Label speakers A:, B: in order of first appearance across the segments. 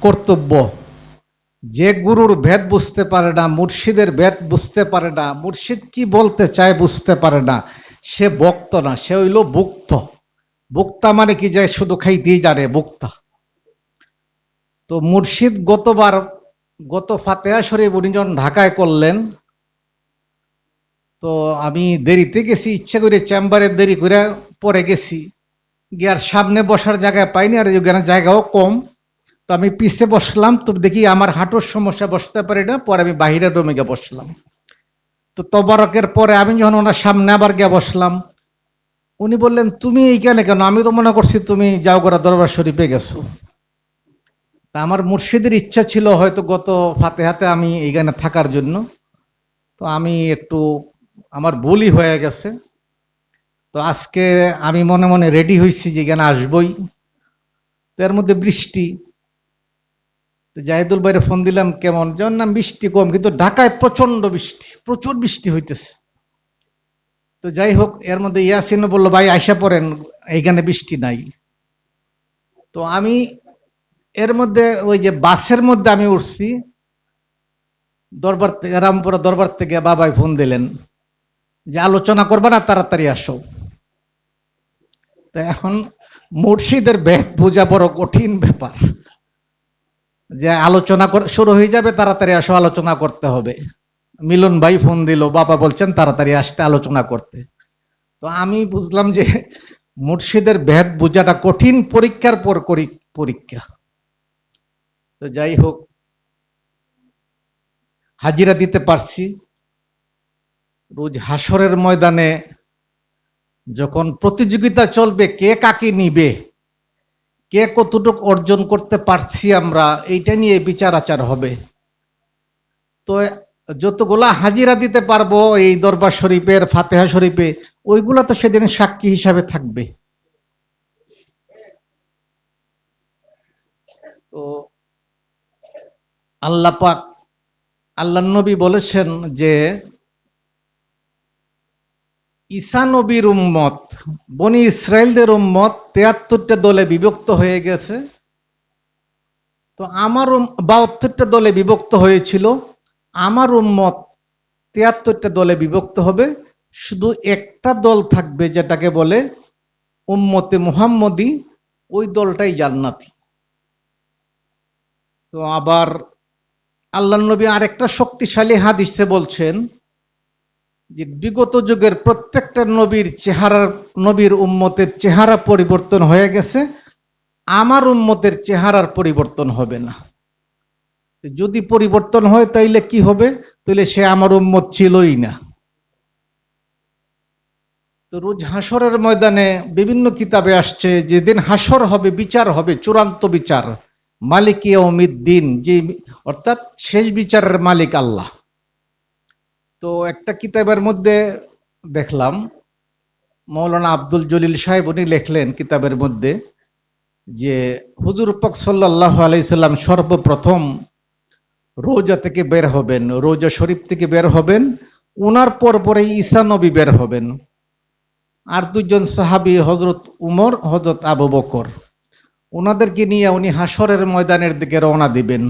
A: কর্তব্য। যে গুরুর ভেদ বুঝতে পারে না, মুর্শিদের ভেদ বুঝতে পারে না, মুর্শিদ কি বলতে চায় বুঝতে পারে না, সে ভক্ত না, সে হইল ভুক্ত। ভুক্তা মানে কি, যে শুধু খাইতেই জানে, ভুক্তা। তো মুর্শিদ গত ফাতেহা শরীফ উনি যখন ঢাকায় করলেন, তো আমি দেরিতে গেছি, ইচ্ছা করে চেম্বারে দেরি করে পরে গেছি, গিয়ে আর সামনে বসার জায়গায় পাইনি, আর ওখানে জায়গাও কম। তো আমি পিছে বসলাম, তো দেখি আমার হাঁটুর সমস্যা, বসতে পারি না, পরে আমি বাহিরের রুমে গিয়ে বসলাম। তো তবারকের পরে আমি যখন ওনার সামনে আবার গিয়ে বসলাম, উনি বললেন, তুমি এইখানে কেন? আমি তো মনে করছি তুমি জাওগরা দরবার শরীফে গেছো। তা আমার মুর্শিদের ইচ্ছা ছিল হয়তো গত ফাতেহাতে আমি এইখানে থাকার জন্য। তো আমি একটু, আমার ভুলই হয়ে গেছে। তো আজকে আমি মনে মনে রেডি হয়েছি যে এখানে আসবই। তো এর মধ্যে বৃষ্টি। তো জাহিদুল ভাইরে ফোন দিলাম, কেমন? যেমন না, বৃষ্টি কম, কিন্তু ঢাকায় প্রচন্ড বৃষ্টি, প্রচুর বৃষ্টি হইতেছে। তো যাই হোক, এর মধ্যে ইয়াসিনও বললো, ভাই আইসা পড়েন, এইখানে বৃষ্টি নাই। তো আমি এর মধ্যে ওই যে বাসের মধ্যে আমি উঠছি, দরবার থেকে, রামপুরা দরবার থেকে বাবাই ফোন দিলেন যে আলোচনা করবে না, তাড়াতাড়ি আসো। তো এখন মুর্শিদের ভেদ বোঝা বড় কঠিন ব্যাপার, যে আলোচনা শুরু হয়ে যাবে, তাড়াতাড়ি আসো, আলোচনা করতে হবে। মিলন ভাই ফোন দিল, বাবা বলছেন তাড়াতাড়ি আসতে, আলোচনা করতে। তো আমি বুঝলাম যে মুর্শিদের ভেদ বোঝাটা কঠিন, পরীক্ষার পর পরীক্ষা। তো যাই হোক, হাজিরা দিতে পারছি। রোজ হাসরের ময়দানে যখন প্রতিযোগিতা চলবে, কে কাকে নিবে, কে কতটুকু অর্জন করতে পারছি আমরা, এইটা নিয়ে বিচার আচার হবে। তো যতগুলা হাজিরা দিতে পারবো এই দরবার শরীফের, ফাতেহা শরীফে, ওইগুলা তো সেদিন সাক্ষী হিসাবে থাকবে। তো আল্লাহ পাক, আল্লাহ নবী বলেছেন যে ঈসা নবীর উম্মত, বনি ইসরায়েলদের উম্মত ৭৩টা দলে বিভক্ত হয়ে গেছে। তো আমার ৭২টা দলে বিভক্ত হয়েছিল। আমার উম্মত ৭৩টা দলে বিভক্ত হবে, শুধু একটা দল থাকবে যেটাকে বলে উম্মতে মুহাম্মদী, ওই দলটাই জান্নাতি। তো আবার আল্লাহ নবী আরেকটা শক্তিশালী হাদিসে বলছেন যে বিগত যুগের প্রত্যেকটা নবীর উম্মতের চেহারা পরিবর্তন হয়ে গেছে, আমার উম্মতের চেহারার পরিবর্তন হবে না। যদি পরিবর্তন হয় তাইলে কি হবে? তাইলে সে আমার উম্মত ছিলই না। তো রোজ হাসরের ময়দানে বিভিন্ন কিতাবে আসছে, যেদিন হাসর হবে, বিচার হবে, চূড়ান্ত বিচার, মালিক ইয়াউমিদ্দিন, যে অর্থাৎ শেষ বিচারের মালিক আল্লাহ। তো একটা কিতাবের মধ্যে দেখলাম, মৌলানা আব্দুল জলিল সাহেব উনি লেখলেন কিতাবের মধ্যে যে হুজুর পাক সাল্লাল্লাহু আলাইহি সাল্লাম সর্বপ্রথম রোজা থেকে বের হবেন, রোজা শরীফ থেকে বের হবেন, ওনার পরে ঈসা নবী বের হবেন, আর দুইজন সাহাবী, হযরত উমর, হযরত আবু বকর, ওনাদেরকে নিয়ে উনি হাসরের ময়দানের দিকে রওনা দিবেন।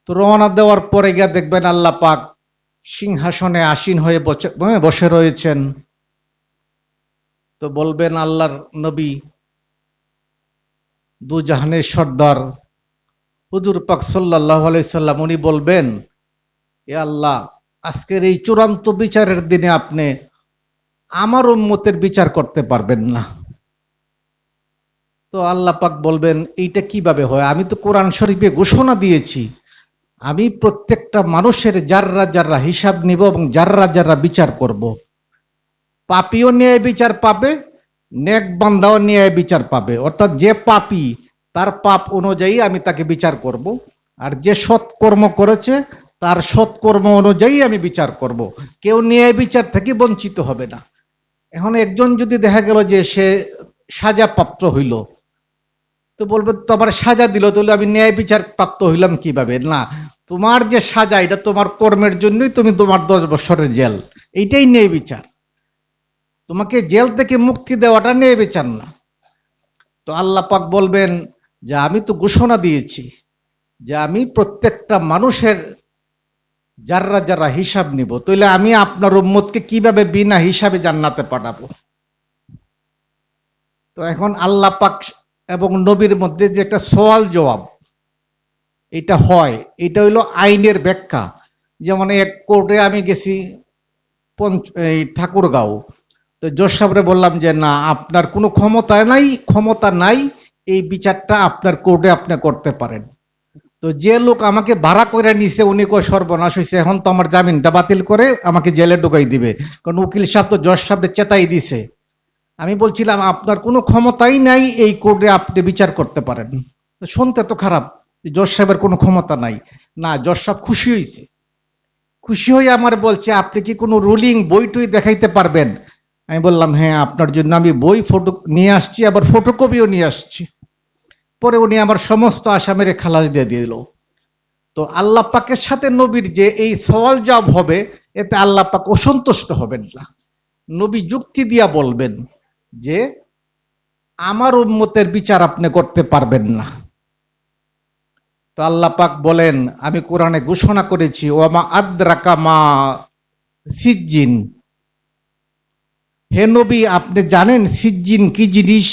A: তো রওনা দেওয়ার পরে গিয়ে দেখবেন আল্লাহ পাক সিংহাসনে আসীন হয়ে বসে রয়েছেন। তো বলবেন আল্লাহর নবী, দু জাহানের সর্দার হুজুর পাক সাল্লাল্লাহু আলাইহি সাল্লাম, উনি বলবেন, এ আল্লাহ, আজকের এই চূড়ান্ত বিচারের দিনে আপনি আমার উম্মতের বিচার করতে পারবেন না। তো আল্লাহ পাক বলবেন, এইটা কিভাবে হয়? আমি তো কোরআন শরীফে ঘোষণা দিয়েছি, আমি প্রত্যেকটা মানুষের যাররা যাররা হিসাব নিব এবং যাররা যাররা বিচার করব। পাপীও ন্যায় বিচার পাবে, নেক বান্দাও ন্যায় বিচার পাবে। অর্থাৎ যে পাপী, তার পাপ অনুযায়ী আমি তাকে বিচার করব, আর যে সৎকর্ম করেছে তার সৎকর্ম অনুযায়ী আমি বিচার করব। কেউ ন্যায় বিচার থেকে বঞ্চিত হবে না। এখন একজন যদি দেখা গেল যে সে সাজা প্রাপ্ত হইল, তো বলবে, তোমার সাজা দিল, তাহলে আমি ন্যায় বিচার প্রাপ্ত হইলাম কিভাবে? না, তোমার যে সাজা, এটা তোমার কর্মের জন্যই তুমি, তোমার 10 বছরের জেল, এইটাই ন্যায় বিচার। তোমাকে জেল থেকে মুক্তি দেওয়াটা ন্যায় বিচার না। তো আল্লাহ পাক বলবেন, যে আমি তো ঘোষণা দিয়েছি যে আমি প্রত্যেকটা মানুষের যারা যারা হিসাব নিব, তাহলে আমি আপনার উম্মতকে কিভাবে বিনা হিসাবে জান্নাতে পাঠাবো? তো এখন আল্লাহ পাক এবং নবীর মধ্যে যে একটা সওয়াল জবাব এটা হয়, এটা হইলো আইনের ব্যাখ্যা। যেমন এক কোর্টে আমি গেছি এই ঠাকুরগাঁও, তো জজ সাহেবরে বললাম যে না, আপনার কোনো ক্ষমতা নাই এই বিচারটা আপনার কোর্টে আপনি করতে পারেন। তো যে লোক আমাকে ভাড়া করে নিছে উনি কয় সর্বনাশ হয়েছে, এখন তো আমার জামিনটা বাতিল করে আমাকে জেলে ঢুকাই দিবে, কারণ উকিল সাহেব তো জজ সাহেবরে চেতাই দিছে। আমি বলছিলাম আপনার কোনো ক্ষমতাই নাই এই কোর্টে আপনি বিচার করতে পারেন। শুনতে তো খারাপ, জজ সাহেবের কোনো ক্ষমতা নাই। না, জজ সাহেব খুশি হয়েছে, খুশি হয়ে আমার বলছে আপনি কি কোনো রুলিং বই টই দেখাইতে পারবেন? আমি বললাম হ্যাঁ, আপনার জন্য আমি বই ফটো নিয়ে আসছি, আবার ফটোকপিও নিয়ে আসছি। পরে উনি আমার সমস্ত আসামের খালাস দিয়ে দিল। তো আল্লাহ পাকের সাথে নবীর যে এই সওয়াল জবাব হবে, এতে আল্লাহ পাক অসন্তুষ্ট হবেন না। নবী যুক্তি দিয়া বলবেন যে আমার উম্মতের বিচার আপনি করতে পারবেন না। তো আল্লাহ পাক বলেন, আমি কোরআনে ঘোষণা করেছি ওয়ামা আদরাকা মা সিজ্জিন, হে নবী আপনি জানেন সিজ্জিন কি জিনিস?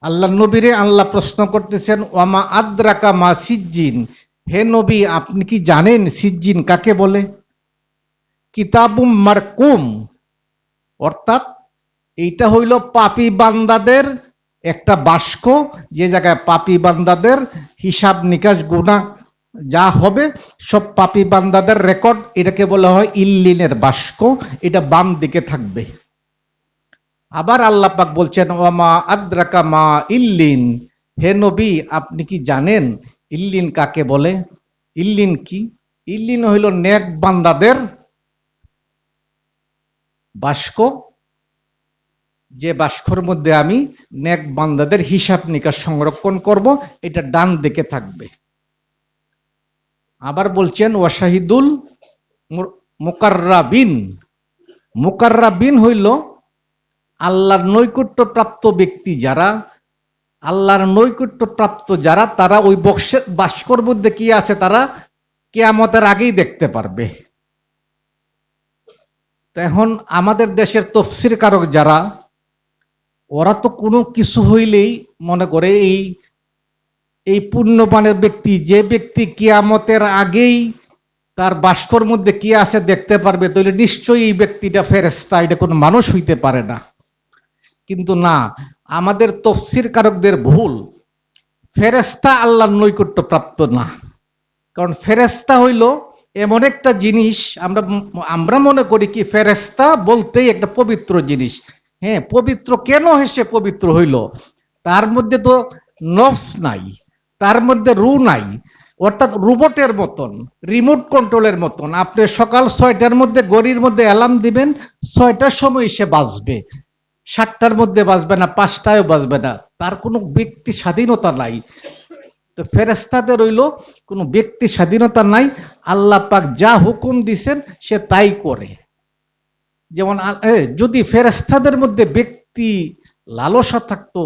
A: আল্লাহ নবীরে আল্লাহ প্রশ্ন করতেছেন ওয়ামা আদরাকা মা সিজ্জিন, হে নবী আপনি কি জানেন সিজ্জিন কাকে বলে? কিতাবুম মারকুম, অর্থাৎ এইটা হইল পাপী বান্দাদের একটা বাস্ক, যে জায়গায় পাপী বান্দাদের হিসাব নিকাশ গুনাহ যা হবে সব পাপী বান্দাদের রেকর্ড, এটাকে বলা হয় ইল্লিনের বাস্ক, এটা বাম দিকে থাকবে। আবার আল্লাহ পাক বলছেন ওয়ামা আদরাকা মা ইল্লিন, হে নবী আপনি কি জানেন ইল্লিন কাকে বলে? ইল্লিন কি? ইল্লিন হইল নেক বান্দাদের বাস্ক, যে বাস্কর মধ্যে আমি নেক বান্দাদের হিসাব নিকাশ সংরক্ষণ করব, এটা ডান দিকে থাকবে। আবার বলছেন ওয়াশাহিদুল মুকাররাবিন, মুকাররাবিন হইল আল্লাহর নৈকট্য প্রাপ্ত ব্যক্তি যারা, আল্লাহর নৈকট্য প্রাপ্ত যারা, তারা ওই বাস্কর মধ্যে কি আছে তারা কিয়ামতের আগেই দেখতে পারবে। এখন আমাদের দেশের তফসির কারক যারা, ওরা তো কোনো কিছু হইলেই মনে করে এই পুণ্যবানের ব্যক্তি, যে ব্যক্তি কিয়ামতের আগেই তার বাস্কর মধ্যে কি আছে দেখতে পারবে, তাহলে নিশ্চয়ই এই ব্যক্তিটা ফেরেশতা, এটা কোনো মানুষ হইতে পারে না। কিন্তু না, আমাদের তফসির কারকদের ভুল। ফেরেশতা আল্লাহর নৈকট্য প্রাপ্ত না, কারণ ফেরেশতা হইল এমন একটা জিনিস, আমরা মনে করি কি ফেরেশতা বলতেই একটা পবিত্র জিনিস। হ্যাঁ, পবিত্র কেন সে পবিত্র হইল? তার মধ্যে তো নফস নাই, তার মধ্যে রু নাই, অর্থাৎ রোবটের মতন, রিমোট কন্ট্রোলের মতন। আপনি সকাল 6টার মধ্যে গড়ির মধ্যে অ্যালার্ম দিবেন, 6টার সময় সে বাজবে, 7টার মধ্যে বাজবে না, 5টায়ও বাজবে না। তার কোনো ব্যক্তি স্বাধীনতা নাই। তো ফেরেশতাদের রইল কোনো ব্যক্তি স্বাধীনতা নাই, আল্লাহ পাক যা হুকুম দিছেন সে তাই করে। যেমন যদি ফেরেশতাদের মধ্যে ব্যক্তি লালসা থাকতো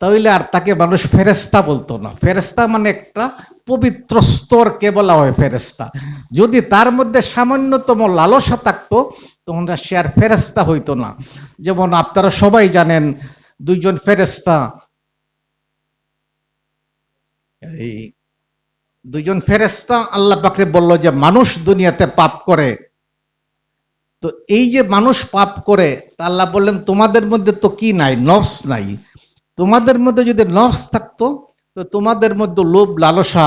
A: তাহলে আর তাকে মানুষ ফেরেশতা বলতো না। ফেরেশতা মানে একটা পবিত্র স্তরকে বলা হয় ফেরেশতা। যদি তার মধ্যে সামান্যতম লালসা থাকতো তখন সে আর ফেরেশতা হইতো না। যেমন আপনারা সবাই জানেন দুইজন ফেরেশতা, এই দুইজন ফেরেশতা আল্লাহ পাকরে বলল যে মানুষ দুনিয়াতে পাপ করে, তো এই যে মানুষ পাপ করে, আল্লাহ বললেন তোমাদের মধ্যে তো কি নাই, নফস নাই। তোমাদের মধ্যে যদি নফস থাকতো তো তোমাদের মধ্যে লোভ লালসা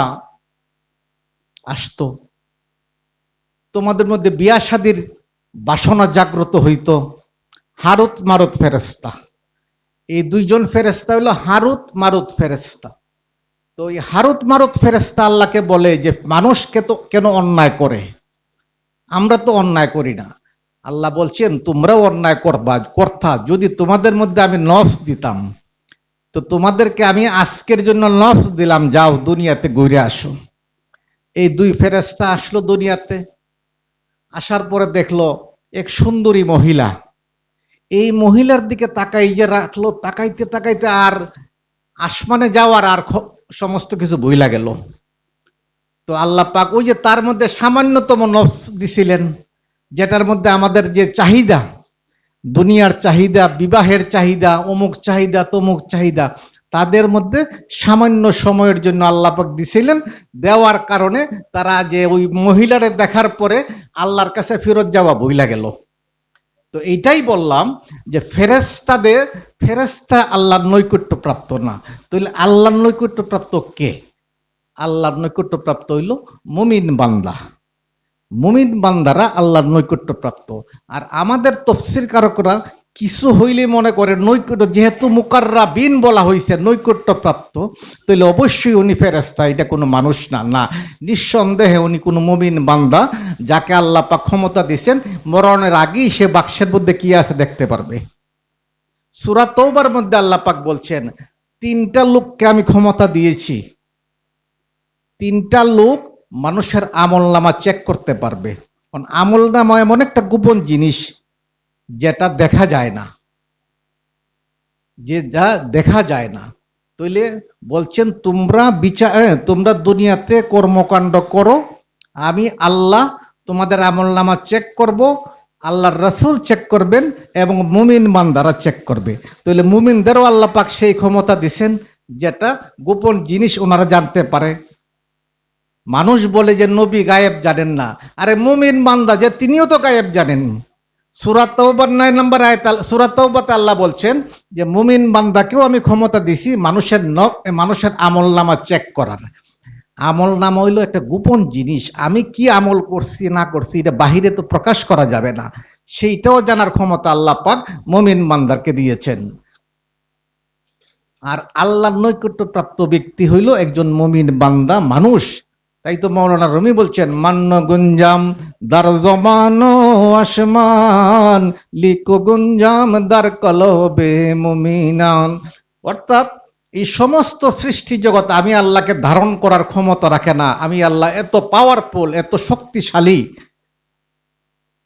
A: আসতো, তোমাদের মধ্যে বিয়া শাদীর বাসনা জাগ্রত হইতো। হারুত মারুত ফেরেশতা, এই দুইজন ফেরেশতা হলো হারুত মারুত ফেরেশতা। তো এই হারুত মারুত ফেরেশতা আল্লাহকে বলে যে মানুষকে তো কেন অন্যায় করে, আমরা তো অন্যায় করি না। আল্লাহ বলছেন তোমরাও অন্যায় করতা, যদি তোমাদের মধ্যে আমি নফস দিতাম, তো তোমাদেরকে আমি আজকের জন্য নফস দিলাম, যাও দুনিয়াতে ঘুরে আসো। এই দুই ফেরেশতা আসলো দুনিয়াতে, আসার পরে দেখলো এক সুন্দরী মহিলা। এই মহিলার দিকে তাকাই যে রাখলো, তাকাইতে তাকাইতে আর আসমানে যাওয়ার আর সমস্ত কিছু ভুইলা গেল। তো আল্লাহ পাক ওই যে তার মধ্যে সামান্যতম নফস দিছিলেন, যেটার মধ্যে আমাদের যে চাহিদা, দুনিয়ার চাহিদা, বিবাহের চাহিদা, অমুক চাহিদা, তমুক চাহিদা, তাদের মধ্যে সামান্য সময়ের জন্য আল্লাহ পাক দিছিলেন। দেওয়ার কারণে তারা যে ওই মহিলারে দেখার পরে আল্লাহর কাছে ফেরত যাওয়া ভুইলা গেল। তো এইটাই বললাম যে ফেরেশতা আল্লাহর নৈকট্য প্রাপ্ত না। তাহলে আল্লাহর নৈকট্য প্রাপ্ত কে? আল্লাহর নৈকট্য প্রাপ্ত হইল মুমিন বান্দা। মুমিন বান্দারা আল্লাহর নৈকট্য প্রাপ্ত। আর আমাদের তফসির কারকরা কিছু হইলে মনে করে নৈকট্য, যেহেতু মুকাররাবিন বলা হয়েছে নৈকট্য প্রাপ্ত, তাহলে অবশ্যই উনি ফেরেশতা, এটা কোনো মানুষ না। না, নিঃসন্দেহে উনি কোনো মুমিন বান্দা, যাকে আল্লাহ পাক ক্ষমতা দিয়েছেন মরণের আগেই সে বাক্সের মধ্যে কি আছে দেখতে পারবে। সূরা তওবার মধ্যে আল্লাহ পাক বলছেন, তিনটা লোককে আমি ক্ষমতা দিয়েছি, তিনটা লোক মানুষের আমলনামা চেক করতে পারবে। কারণ আমলনামা এমন একটা গোপন জিনিস যেটা দেখা যায় না, যে যা দেখা যায় না। তাইলে বলছেন তোমরা দুনিয়াতে কর্মকাণ্ড করো, আমি আল্লাহ তোমাদের আমলনামা চেক করব, আল্লাহর রাসূল চেক করবেন এবং মুমিন বান্দারা চেক করবে। তাহলে মুমিনদেরও আল্লাহ পাক সেই ক্ষমতা দিছেন, যেটা গোপন জিনিস ওনারা জানতে পারে। মানুষ বলে যে নবী গায়েব জানেন না, আরে মুমিন বান্দা যে তিনিও তো গায়েব জানেন। সূরা তাওবার 9 নম্বর আয়াত, সূরা তাওবাতে আল্লাহ বলছেন যে মুমিন বান্দাকেও আমি ক্ষমতা দিছি মানুষের আমলনামা চেক করার। আমলনামা হইল একটা গোপন জিনিস, আমি কি আমল করছি না করছি এটা বাহিরে তো প্রকাশ করা যাবে না, সেইটাও জানার ক্ষমতা আল্লাহ পাক মুমিন বান্দাকে দিয়েছেন। আর আল্লাহর নৈকট্য প্রাপ্ত ব্যক্তি হইল একজন মুমিন বান্দা মানুষ। তাই তো মাওলানা রুমি বলছেন, মান্ন গুঞ্জাম দার জমানো আসমান, লিকো গুঞ্জাম দার কলবে মুমিনান। অর্থাৎ এই সমস্ত সৃষ্টি জগৎ আমি আল্লাহকে ধারণ করার ক্ষমতা রাখে না। আমি আল্লাহ এত পাওয়ারফুল, এত শক্তিশালী,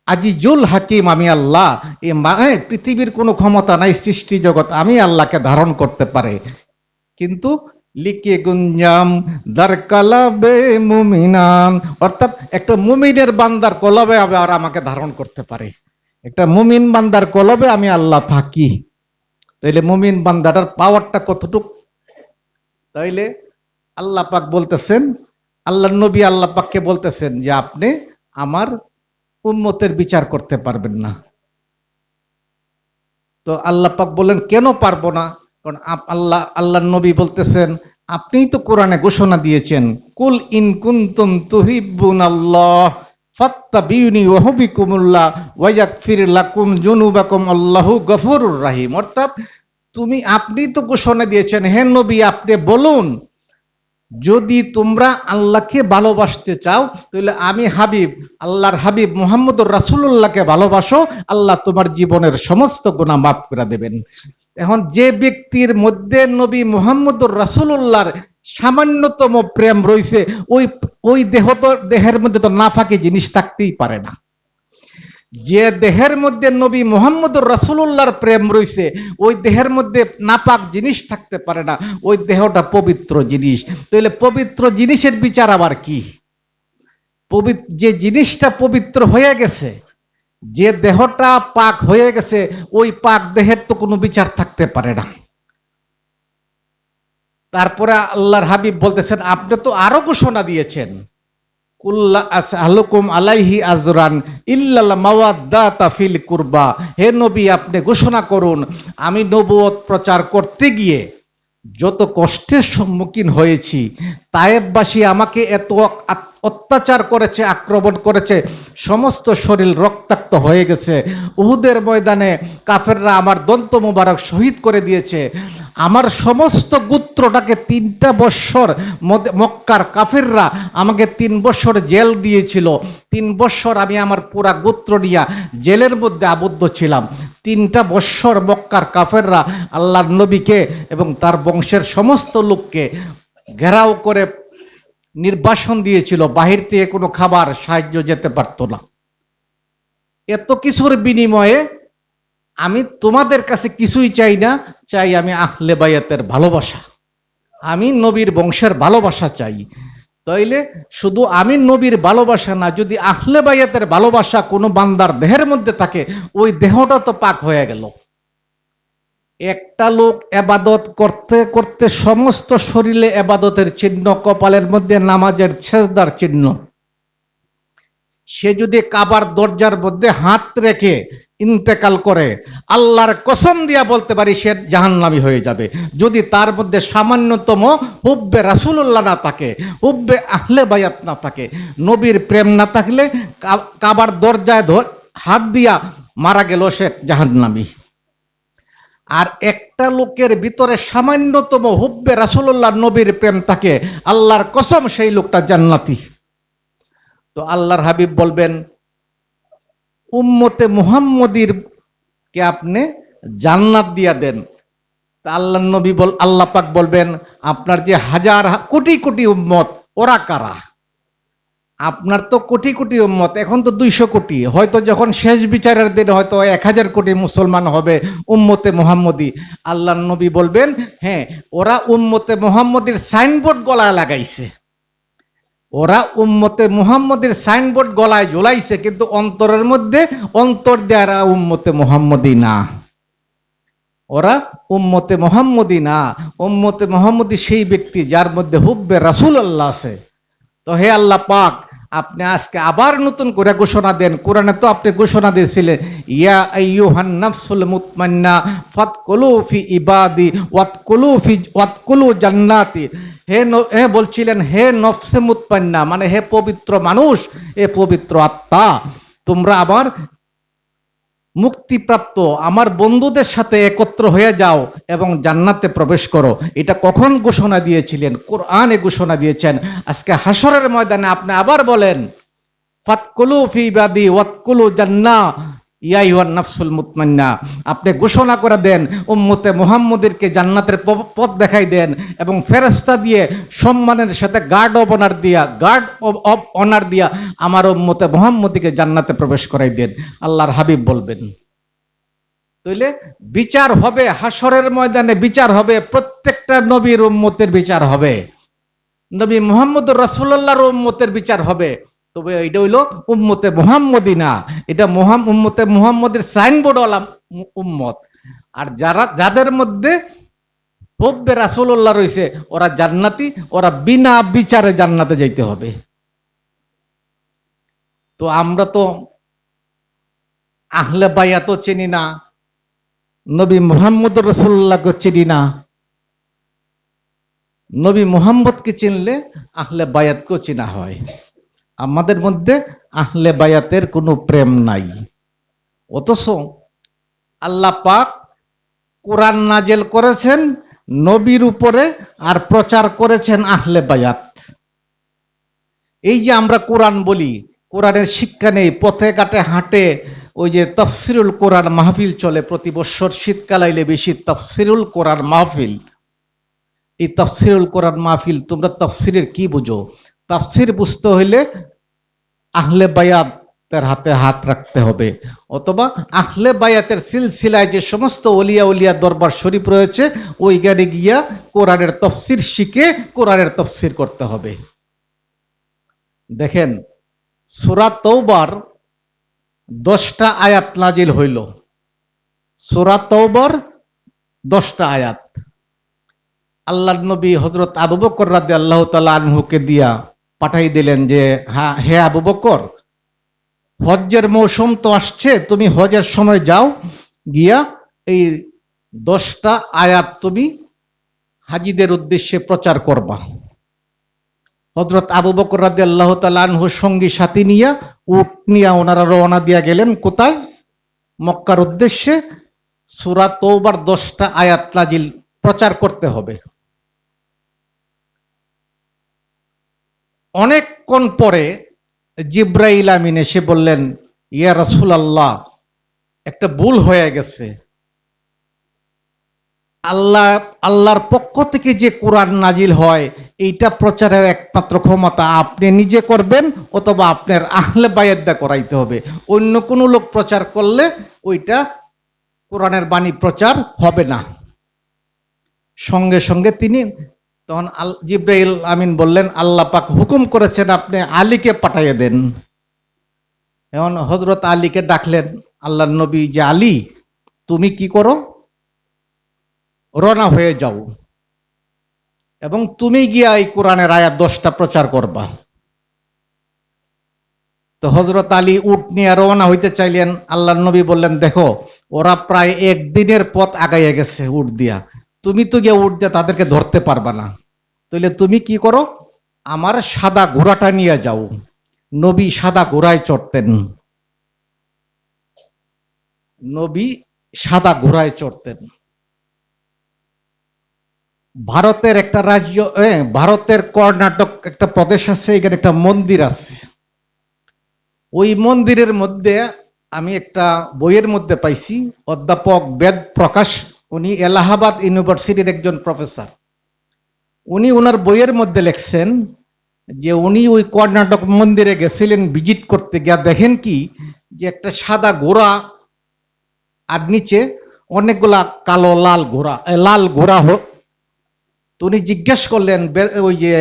A: আজিজুল হাকিম, আমি আল্লাহ। এই পৃথিবীর কোনো ক্ষমতা নাই সৃষ্টি জগৎ আমি আল্লাহকে ধারণ করতে পারে। কিন্তু লিকে গুঞ্জাম দার কলবে মুমিনান, অর্থাৎ একটা মুমিনের বান্দার কলবে আবার আমাকে ধারণ করতে পারে। একটা মুমিন বান্দার কলবে আমি আল্লাহ থাকি। তাইলে মুমিন বান্দাটার পাওয়ারটা কতটুকু? তাইলে আল্লাহ পাক বলতেছেন, আল্লাহ নবী আল্লাহ পাককে বলতেছেন যে আপনি আমার উম্মতের বিচার করতে পারবেন না। তো আল্লাহ পাক বললেন কেন পারবো না? কারণ আল্লাহ নবী বলতেছেন, আপনিই তো কোরআনে ঘোষণা দিয়েছেন, কুল ইন কুনতুম তুহিব্বুনাল্লাহ ফাত্তাবিউনি ইউহিব্বুকুমুল্লাহ ওয়া ইয়াগফির লাকুম যুনুবাকুম আল্লাহু গফুরুর রহিম। অর্থাৎ আপনি তো ঘোষণা দিয়েছেন, হে নবী আপনি বলুন, যদি তোমরা আল্লাহকে ভালোবাসতে চাও তাহলে আমি আল্লাহর হাবিব মুহাম্মদুর রাসূলুল্লাহকে ভালোবাসো, আল্লাহ তোমার জীবনের সমস্ত গুনাহ মাফ করে দেবেন। এখন যে ব্যক্তির মধ্যে নবী মুহাম্মদুর রাসূলুল্লাহর সামান্যতম প্রেম রয়েছে, ওই দেহের মধ্যে তো নাফাকি জিনিস থাকতেই পারে না। যে দেহের মধ্যে নবী মুহাম্মদুর রাসূলুল্লাহর প্রেম রয়েছে, ওই দেহের মধ্যে নাপাক জিনিস থাকতে পারে না। ওই দেহটা পবিত্র জিনিস। তাহলে পবিত্র জিনিসের বিচার আবার কি? যে জিনিসটা পবিত্র হয়ে গেছে, যে দেহটা পাক হয়ে গেছে, ওই পাক দেহের তো কোনো বিচার থাকতে পারে না। তারপরে আল্লাহর হাবিব বলতেছেন, আপনি তো আরো ঘোষণা দিয়েছেন, কুল্লা আসআলুকুম আলাইহি আজরান ইল্লাল মাওয়াদ্দাতা ফিল কুরবা। হে নবী আপনি ঘোষণা করুন, আমি নবুয়ত প্রচার করতে গিয়ে যত কষ্টের সম্মুখীন হয়েছি, তায়েববাসী আমাকে এত অত্যাচার করেছে, আক্রমণ করেছে, সমস্ত শরীর রক্তাক্ত হয়ে গেছে। উহুদের ময়দানে কাফেররা আমার দন্ত মোবারক শহীদ করে দিয়েছে। আমার সমস্ত গোত্রটাকে 3টা বৎসর মক্কার কাফেররা আমাকে 3 বৎসর জেল দিয়েছিল। 3 বৎসর আমি আমার পুরা গোত্র নিয়ে জেলের মধ্যে আবদ্ধ ছিলাম। 3টা বৎসর মক্কার কাফেররা আল্লাহর নবীকে এবং তার বংশের সমস্ত লোককে ঘেরাও করে নির্বাসন দিয়েছিল, বাহির থেকে কোনো খাবার সাহায্য যেতে পারত না। এত কিছুর বিনিময়ে আমি তোমাদের কাছে কিছুই চাই না, চাই আমি আহলে বায়াতের ভালোবাসা। আমি নবীর বংশের ভালোবাসা চাই। তাইলে শুধু আমি নবীর ভালোবাসা না, যদি আহলে বায়াতের ভালোবাসা কোনো বান্দার দেহের মধ্যে থাকে, ওই দেহটা তো পাক হয়ে গেল। একটা লোক এবাদত করতে করতে সমস্ত শরীরে এবাদতের চিহ্ন, কপালের মধ্যে নামাজের সেজদার চিহ্ন, সে যদি কাবার দরজার মধ্যে হাত রেখে ইন্তেকাল করে, আল্লাহর কসম দিয়া বলতে পারি সে জাহান্নামী হয়ে যাবে, যদি তার মধ্যে সামান্যতম হুব্বে রাসূলুল্লাহ না থাকে, হুব্বে আহলে বায়াত না থাকে। নবীর প্রেম না থাকলে কাবার দরজায় হাত দিয়া মারা গেল, সে জাহান্নামী। আর একটা লোকের ভিতরে সামান্যতম হুব্বে রাসূলুল্লাহ নবীর প্রেম থাকে, আল্লাহর কসম সেই লোকটা জান্নাতি। তো আল্লাহর হাবিব বলবেন, উম্মতে মুহাম্মদীর কে আপনি জান্নাত দিয়া দেন। তা আল্লাহর নবী আল্লাহ পাক বলবেন, আপনার যে হাজার কোটি কোটি উম্মত, ওরা কারা? আপনার তো কোটি কোটি উম্মত, এখন তো 200 কোটি, হয়তো যখন শেষ বিচারের দিন হয়তো 1000 কোটি মুসলমান হবে উম্মতে মুহাম্মদী। আল্লাহর নবী বলবেন, হ্যাঁ, ওরা উম্মতে মুহাম্মদীর সাইনবোর্ড গলায় লাগাইছে, ওরা উম্মতে মুহাম্মদের সাইনবোর্ড গলায় ঝুলাইছে, কিন্তু অন্তরের মধ্যে অন্তর দেয়ারা উম্মতে মুহাম্মদী না। ওরা উম্মতে মুহাম্মদী না। উম্মতে মুহাম্মদী সেই ব্যক্তি যার মধ্যে হুব্বে রাসূলুল্লাহ আছে। তো হে আল্লাহ পাক, আপনি আজকে আবার নতুন করে ঘোষণা দেন। কোরআনে তো আপনি ঘোষণা দিয়েছিলেন, ইয়া আইয়ুহান নাফসুল মুতমাইন্না ফাদকুলু ফি ইবাদি ওয়াদকুলু জান্নাতি। হে বলছিলেন, হে নফসে মুতমাইন্না, মানে হে পবিত্র মানুষ, হে পবিত্র আত্মা, তোমরা আবার মুক্তিপ্রাপ্ত আমার বন্ধুদের সাথে একত্র হয়ে যাও এবং জান্নাতে প্রবেশ করো। এটা কখন ঘোষণা দিয়েছিলেন? কোরআনে ঘোষণা দিয়েছেন। আজকে হাসরের ময়দানে আপনি আবার বলেন, ফাদকুলু ফি ইবাদি ওয়াদকুলু জান্নাহ ইয়া আইয়ুহান নাফসুল মুতমাইন্না। আপনি ঘোষণা করে দেন, উম্মতে মুহাম্মদীরকে জান্নাতের পথ দেখাই দেন, এবং ফেরেশতা দিয়ে সম্মানের সাথে গার্ড অফ অনার দিয়া আমার উম্মতে মুহাম্মদীকে জান্নাতে প্রবেশ করাই দেন। আল্লাহর হাবিব বলবেন। তাইলে বিচার হবে, হাসরের ময়দানে বিচার হবে, প্রত্যেকটা নবীর উম্মতের বিচার হবে, নবী মুহাম্মদুর রাসূলুল্লাহর উম্মতের বিচার হবে। তবে এটা হইল উম্মতে মুহাম্মদী না, এটা উম্মতে মুহাম্মদের সাইনবোর্ড ওয়ালা উম্মত। আর যাদের মধ্যে হুব্বে রাসূলুল্লাহ রয়েছে, ওরা জান্নাতি, ওরা বিনা বিচারে জান্নাতে যাইতে হবে। তো আমরা তো আহলে বায়াতও চিনি না, নবী মুহাম্মদুর রাসূলুল্লাহকে চিনি না। নবী মুহাম্মদকে চিনলে আহলে বায়াতকেও চিনা হয়। আমাদের মধ্যে আহলে বায়াতের কোনো প্রেম নাই, অথচ আল্লাহ পাক কোরআন নাজেল করেছেন নবীর উপরে, আর প্রচার করেছেন আহলে বায়াত। এই যে আমরা কোরআন বলি, কোরআনের শিক্ষা নেই, পথে ঘাটে হাঁটে ওই যে তাফসিরুল কোরআন মাহফিল চলে প্রতি বছর, শীতকাল আইলে বেশি তাফসিরুল কোরআন মাহফিল। এই তাফসিরুল কোরআন মাহফিল, তোমরা তাফসিরের কি বুঝো? তাফসির বুঝতে হইলে আহলে বায়াতের হাতে হাত রাখতে হবে, অথবা আহলে বায়াতের সিলসিলায় যে সমস্ত ওলিয়া দরবার শরীফ রয়েছে, ওইখানে গিয়া কোরআনের তাফসির শিখে কোরআনের তাফসির করতে হবে। দেখেন, সূরা তাওবার 10টা আয়াত নাজিল হইল। সূরা তাওবার 10টা আয়াত আল্লাহর নবী হযরত আবু বকর রাদিয়াল্লাহু তাআলা আনহুকে দিয়া পাঠাই দিলেন যে, হে আবু বকর, হজ্জের মৌসুম তো আসছে, তুমি হজের সময় যাও, গিয়া এই 10টা আয়াত তুমি হাজীদের উদ্দেশ্যে প্রচার করবা। হযরত আবু বকর রাদিয়াল্লাহু তাআলা আনহু সঙ্গী সাথী নিয়া উট নিয়া ওনারা রওনা দিয়া গেলেন কোথায়? মক্কার উদ্দেশ্যে। সূরা তাওবার 10টা আয়াত নাজিল প্রচার করতে হবে। অনেকক্ষণ পরে জিবরাইল আমিন এসে বললেন, ইয়া রাসূলুল্লাহ, একটা ভুল হয়ে গেছে। আল্লাহর পক্ষ থেকে যে কোরআন নাজিল হয়, এইটা প্রচারের একমাত্র ক্ষমতা আপনি নিজে করবেন, অথবা আপনার আহলে বায়াত দা করাইতে হবে। অন্য কোনো লোক প্রচার করলে ওইটা কোরআনের বাণী প্রচার হবে না। সঙ্গে সঙ্গে তিনি তখন জিব্রাইল আমিন বললেন, আল্লাহ পাক হুকুম করেছেন আপনি আলীকে পাঠিয়ে দেন। এখন হযরত আলীকে ডাকলেন আল্লাহর নবী, যে আলী তুমি কি করো, রওনা হয়ে যাও এবং তুমি গিয়া এই কোরআনের আয়াত 10টা প্রচার করবা। তো হযরত আলী উট নিয়ে রওনা হইতে চাইলেন। আল্লাহর নবী বললেন, দেখো ওরা প্রায় একদিনের পথ আগাইয়া গেছে উট দিয়া, তুমি তো গিয়ে উট দিয়া তাদেরকে ধরতে পারবা না, তাহলে তুমি কি করো, আমার সাদা ঘোড়াটা নিয়ে যাও। নবী সাদা ঘোড়ায় চড়তেন, নবী সাদা ঘোড়ায় চড়তেন। ভারতের একটা রাজ্য, ভারতের কর্ণাটক একটা প্রদেশ আছে, এখানে একটা মন্দির আছে। ওই মন্দিরের মধ্যে আমি একটা বইয়ের মধ্যে পাইছি, অধ্যাপক বেদ প্রকাশ, উনি এলাহাবাদ ইউনিভার্সিটির একজন প্রফেসর। উনি ওনার বইয়ের মধ্যে লেখছেন যে উনি ওই কর্ণাটক মন্দিরে গেছিলেন ভিজিট করতে, গিয়া দেখেন কি যে একটা সাদা ঘোড়া আর নিচে অনেকগুলা কালো লাল ঘোড়া তো উনি জিজ্ঞেস করলেন ওই যে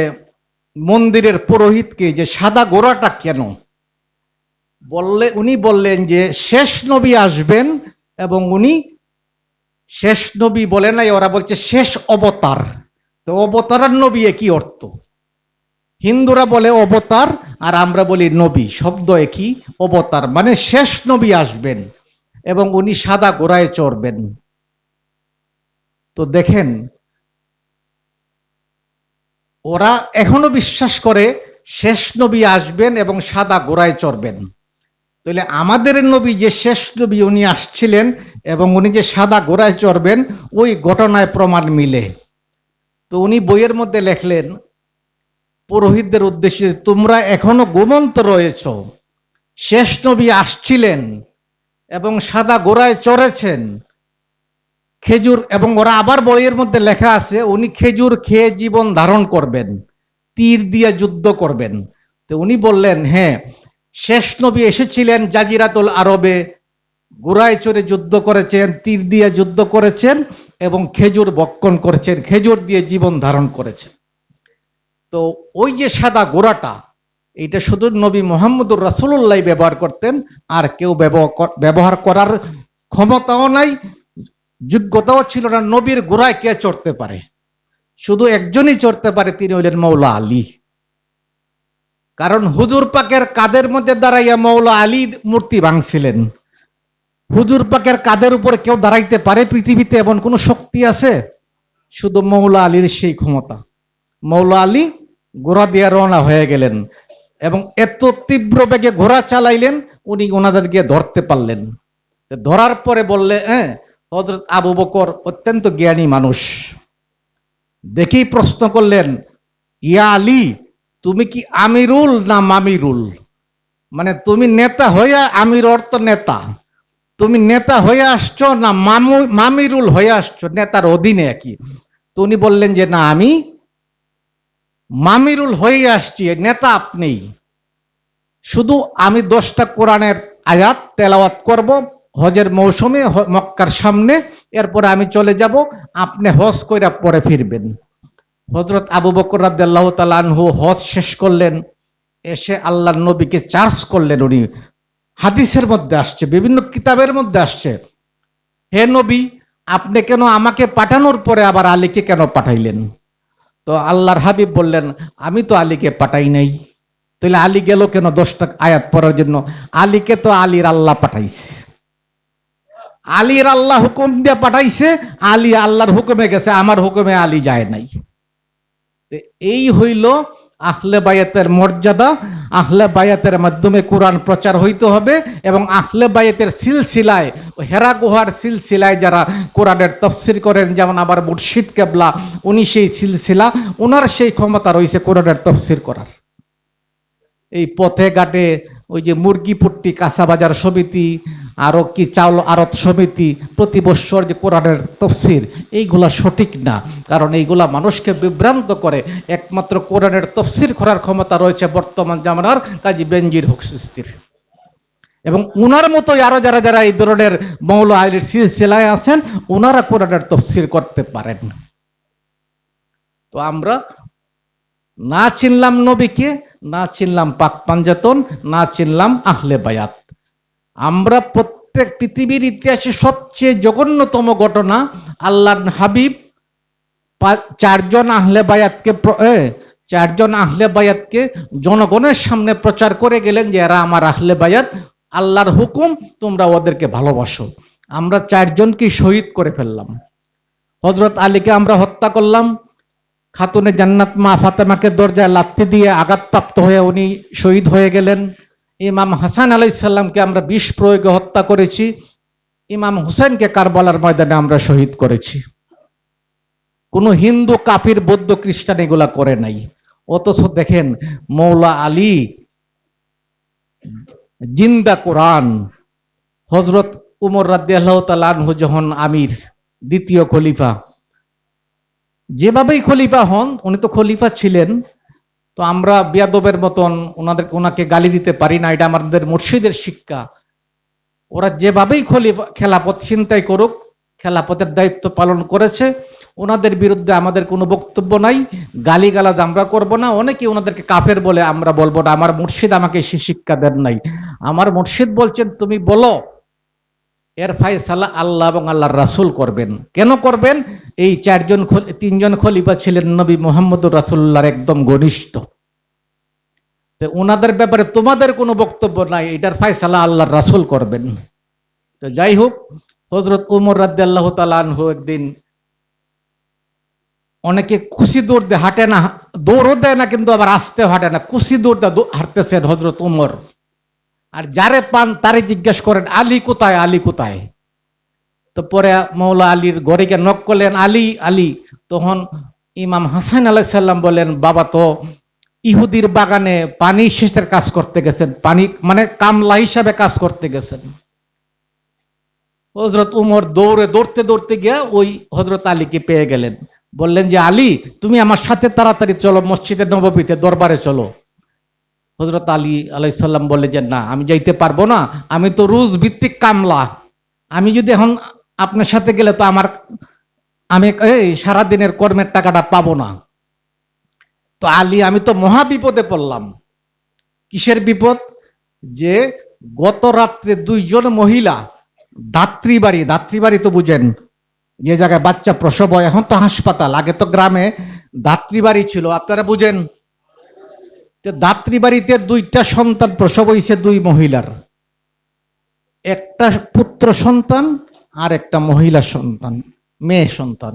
A: মন্দিরের পুরোহিতকে যে সাদা ঘোড়াটা কেন, উনি বললেন যে শেষ নবী আসবেন, এবং উনি শেষ নবী বলে নাই, ওরা বলছে শেষ অবতার। তো অবতারের নবী একই অর্থ, হিন্দুরা বলে অবতার আর আমরা বলি নবী, শব্দ একই। অবতার মানে শেষ নবী আসবেন এবং উনি সাদা ঘোড়ায় চড়বেন। তো দেখেন ওরা এখনো বিশ্বাস করে শেষ নবী আসবেন এবং সাদা ঘোড়ায় চড়বেন। তাহলে আমাদের নবী যে শেষ নবী উনি আসছিলেন এবং উনি যে সাদা ঘোড়ায় চড়বেন, ওই ঘটনায় প্রমাণ মিলে। তো উনি বইয়ের মধ্যে লেখলেন পুরোহিতদের উদ্দেশ্যে, তোমরা এখনো ঘুমন্ত রয়েছ, শেষ নবী আসছিলেন এবং সাদা ঘোড়ায় চড়েছেন, খেজুর, এবং ওরা আবার বইয়ের মধ্যে লেখা আছে উনি খেজুর খেয়ে জীবন ধারণ করবেন, তীর দিয়ে যুদ্ধ করবেন। তো উনি বললেন, হ্যাঁ শেষ নবী এসেছিলেন জাজিরাতুল আরবে, ঘোড়ায় চড়ে যুদ্ধ করেছেন, তীর দিয়ে যুদ্ধ করেছেন এবং খেজুর ভক্ষণ করেছেন, খেজুর দিয়ে জীবন ধারণ করেছেন। তো ওই যে সাদা ঘোড়াটা, এটা শুধু নবী মুহাম্মদুর রাসূলুল্লাহ ব্যবহার করতেন, আর কেউ ব্যবহার করার ক্ষমতাও নাই, যোগ্যতাও ছিল না। নবীর ঘোড়ায় কে চড়তে পারে? শুধু একজনই চড়তে পারে, তিনি হলেন মৌলা আলী। কারণ হুজুর পাকের কাদের মধ্যে দাঁড়াইয়া মৌলা আলী মূর্তি ভাঙছিলেন। হুজুর পাকের কাদের উপর কেউ দাঁড়াইতে পারে পৃথিবীতে? এমন কোন শক্তি আছে? শুধু মৌলা আলীর সেই ক্ষমতা। মৌলা আলী ঘোড়া দিয়ে রওনা হয়ে গেলেন এবং এত তীব্র বেগে ঘোড়া চালাইলেন উনি ওনাদেরকে ধরতে পারলেন। ধরার পরে বললে, হযরত আবু বকর অত্যন্ত জ্ঞানী মানুষ, দেখেই প্রশ্ন করলেন, ইয়া আলী তুমি কি আমিরুল না মামিরুল? মানে তুমি নেতা হইয়া, আমির অর্থ নেতা, তুমি নেতা হয়ে আসছো না মামিরুল হয়ে আসছো, নেতার অধীনে একই? তো উনি বললেন যে না, আমি মামিরুল হয়ে আসছি, নেতা আপনি। শুধু আমি 10টা কোরআনের আয়াত তেলাওয়াত করব হজের মৌসুমে মক্কার সামনে, এরপরে আমি চলে যাব, আপনি হজ কইরা পরে ফিরবেন। হযরত আবু বকর রাদিয়াল্লাহু তাআলা আনহু হজ শেষ করলেন, এসে আল্লাহর নবীকে চার্জ করলেন। উনি হাদিসের মধ্যে আসছে, বিভিন্ন কিতাবের মধ্যে আসছে, হে নবী আপনি কেন আমাকে পাঠানোর পরে আবার আলীকে কেন পাঠাইলেন? তো আল্লাহর হাবিব বললেন, আমি তো আলীকে পাঠাই নাই। তাহলে আলী গেল কেন 10টা আয়াত পড়ার জন্য? আলীকে তো আলীর আল্লাহ পাঠাইছে, আলীর আল্লাহ হুকুম দিয়ে পাঠাইছে, আলী আল্লাহর হুকুমে গেছে, আমার হুকুমে আলী যায় নাই। এই হইল আহলে বায়াতের মর্যাদা। আহলে বায়াতের মাধ্যমে কোরআন প্রচার হইতে হবে এবং আহলে বায়াতের সিলসিলায়, হেরা গুহার সিলসিলায় যারা কোরআনের তাফসীর করেন, যেমন আবার মুর্শিদ কেবলা, উনি সেই সিলসিলা, ওনার সেই ক্ষমতা রয়েছে কোরআনের তাফসীর করার। এই পথে ঘাটে ওই যে মুরগিপুট্টি কাঁচা বাজার সমিতি, আরো কি চাউল আড়ত সমিতি, প্রতি বছর যে কোরআনের তাফসীর, এইগুলা সঠিক না, কারণ এইগুলা মানুষকে বিভ্রান্ত করে। একমাত্র কোরআনের তাফসীর করার ক্ষমতা রয়েছে বর্তমান জামানার কাজী বেনজির হক চিশতীর, এবং উনার মতোই আরো যারা যারা এই ধরনের মৌলা আলীর সিলসিলায় আছেন, ওনারা কোরআনের তাফসীর করতে পারেন। তো আমরা না চিনলাম নবীকে, না চিনলাম পাক পাঞ্জাতন, না চিনলাম আহলে বায়াত। আমরা প্রত্যেক পৃথিবীর ইতিহাসে সবচেয়ে জঘন্যতম ঘটনা, আল্লাহর হাবিব চারজন আহলে বায়াতকে জনগণের সামনে প্রচার করে গেলেন যে এরা আমার আহলে বায়াত, আল্লাহর হুকুম, তোমরা ওদেরকে ভালোবাসো। আমরা চারজনকে শহীদ করে ফেললাম। হযরত আলীকে আমরা হত্যা করলাম, খাতুনে জান্নাত মা ফাতেমাকে দরজায় লাথি দিয়ে আঘাতপ্রাপ্ত হয়ে উনি শহীদ হয়ে গেলেন। ইমাম হাসান আলাইহিস সালামকে আমরা বিষ প্রয়োগে হত্যা করেছি। ইমাম হুসেনকে কারবালার ময়দানে আমরা শহীদ করেছি। কোন হিন্দু, কাফির, বৌদ্ধ, খ্রিস্টান এগুলা করে নাই। অথচ দেখেন মৌলা আলী জিন্দা কোরআন। হযরত উমর রাদিয়াল্লাহু তাআলা আনহু যখন আমির, দ্বিতীয় খলিফা, যেভাবেই খলিফা হন, উনি তো খলিফা ছিলেন, তো আমরা বিয়াদবের মতন ওনাকে গালি দিতে পারি না, এটা আমাদের মুর্শিদের শিক্ষা। ওরা যেভাবেই খলিফা খেলাফত ছিনতাই করুক, খেলাফতের দায়িত্ব পালন করেছে, ওনাদের বিরুদ্ধে আমাদের কোনো বক্তব্য নাই, গালিগালাজ আমরা করব না। অনেকে ওনাদেরকে কাফের বলে, আমরা বলবো না, আমার মুর্শিদ আমাকে সে শিক্ষা দেন নাই। আমার মুর্শিদ বলছেন তুমি বলো, এর ফায়সালা আল্লাহ এবং আল্লাহর রাসূল করবেন। কেন করবেন? এই তিনজন খলিফা ছিলেন নবী মুহাম্মদুর রাসূলুল্লাহর একদম ঘনিষ্ঠ। তো ওনাদের ব্যাপারে তোমাদের কোনো বক্তব্য নাই, এটার ফায়সালা আল্লাহর রাসূল করবেন। তো যাই হোক, হযরত উমর রাদিয়াল্লাহু তাআলা আনহু একদিন, অনেকে কুশি দৌড় দিয়ে হাঁটে না, দৌড়ও দেয় না কিন্তু আবার আস্তে হাঁটে না, কুশি দৌড় দিয়ে হাঁটতেছেন হযরত উমর। আর যারে পান তারে জিজ্ঞেস করেন আলী কোথায়, আলী কোথায়। তো পরে মৌলা আলীর ঘরে নক করলেন, আলী আলী। তখন ইমাম হাসান আলাইহিস সালাম বলেন, বাবা তো ইহুদির বাগানে পানি সেচের কাজ করতে গেছেন, পানি মানে কামলা হিসাবে কাজ করতে গেছেন। হযরত উমর দৌড়তে দৌড়তে গিয়ে ওই হযরত আলীকে পেয়ে গেলেন। বললেন যে আলী, তুমি আমার সাথে তাড়াতাড়ি চলো, মসজিদে নববীতে দরবারে চলো। হযরত আলী আলাইহিস সালাম বলে যে না, আমি যাইতে পারবো না, আমি তো রোজ ভিত্তিক কামলা, আমি যদি এখন আপনার সাথে গেলে তো আমি সারা দিনের কর্মের টাকাটা পাবো না। তো আলী, আমি তো মহা বিপদে পড়লাম। কিসের বিপদ? যে গত রাত্রে দুইজন মহিলা, ধাত্রীবাড়ি তো বুঝেন, যে জায়গায় বাচ্চা প্রসব হয়, এখন তো হাসপাতাল, আগে তো গ্রামে ধাত্রীবাড়ি ছিল, আপনারা বুঝেন। ধাত্রীবাড়িতে দুইটা সন্তান প্রসব হয়েছে, দুই মহিলার, একটা পুত্র সন্তান আর একটা মহিলা সন্তান, মেয়ে সন্তান।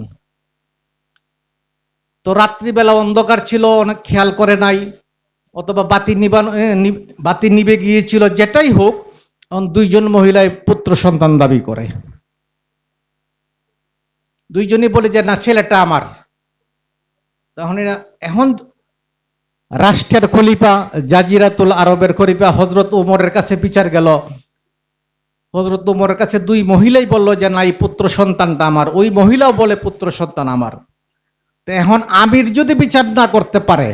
A: তো রাত্রিবেলা অন্ধকার ছিল, অনেক খেয়াল করে নাই, অথবা বাতি নিভে গিয়েছিল, যেটাই হোক, দুইজন মহিলায় পুত্র সন্তান দাবি করে। দুইজনই বলে যে না, ছেলেটা আমার। তখন এখন রাষ্ট্রের খলিফা, জাজিরাতুল আরবের খলিফা হযরত উমরের কাছে বিচার গেল। হযরত উমরের কাছে দুই মহিলাই বলল যে না, এই পুত্র সন্তানটা আমার, ওই মহিলাও বলে পুত্র সন্তান আমার। তো এখন আমির যদি বিচার না করতে পারে,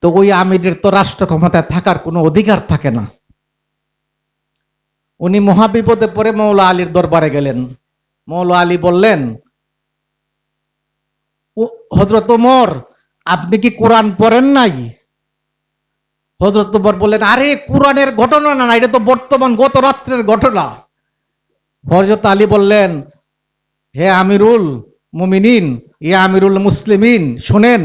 A: তো ওই আমিরের তো রাষ্ট্র ক্ষমতায় থাকার কোনো অধিকার থাকে না। উনি মহাবিপদে পড়ে মৌলা আলীর দরবারে গেলেন। মৌলা আলী বললেন, হযরত ওমর, আপনি কি কোরআন পড়েন নাই? হযরত ওমর বললেন, আরে কোরআনের ঘটনা না, এটা তো বর্তমান গত রাত্রের ঘটনা। হযরত আলী বললেন, হে আমিরুল মুমিনিন, ইয়া আমিরুল মুসলিমিন, শুনেন,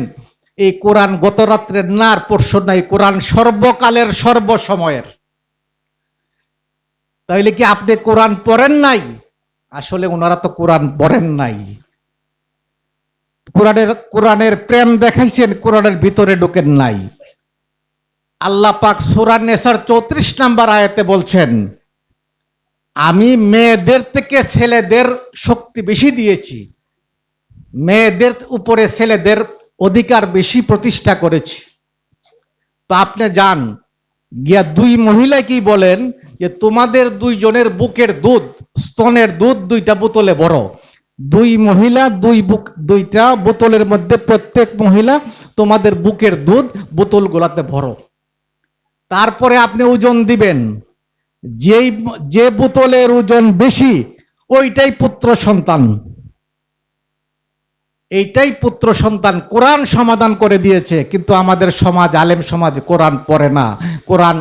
A: এই কোরআন গত রাত্রের না আর পরশু নাই, কোরআন সর্বকালের সর্বসময়ের। তাইলে কি আপনি কোরআন পড়েন নাই? আসলে ওনারা তো কোরআন পড়েন নাই, কোরআনের প্রেম দেখাইছেন, কোরআনের ভিতরে ঢোকেন নাই। আল্লাহ পাক সূরা নেসার 34 নম্বর আয়াতে বলছেন, আমি মেয়েদের থেকে ছেলেদের শক্তি বেশি দিয়েছি, মেয়েদের উপরে ছেলেদের অধিকার বেশি প্রতিষ্ঠা করেছি। তো আপনি যান গিয়া দুই মহিলা কি বলেন যে তোমাদের দুইজনের বুকের দুধ, স্তনের দুধ দুইটা বোতলে ভরো। দুই মহিলা দুইটা বোতলের মধ্যে প্রত্যেক মহিলা তোমাদের বুকের দুধ বোতলগুলাতে ভরো। তারপরে আপনি ওজন দিবেন, যে বোতলের ওজন বেশি ওইটাই পুত্র সন্তান। এইটাই পুত্র সন্তান কোরআন সমাধান করে দিয়েছে। কিন্তু আমাদের সমাজ, আলেম সমাজ কোরআন পড়ে না, কোরআন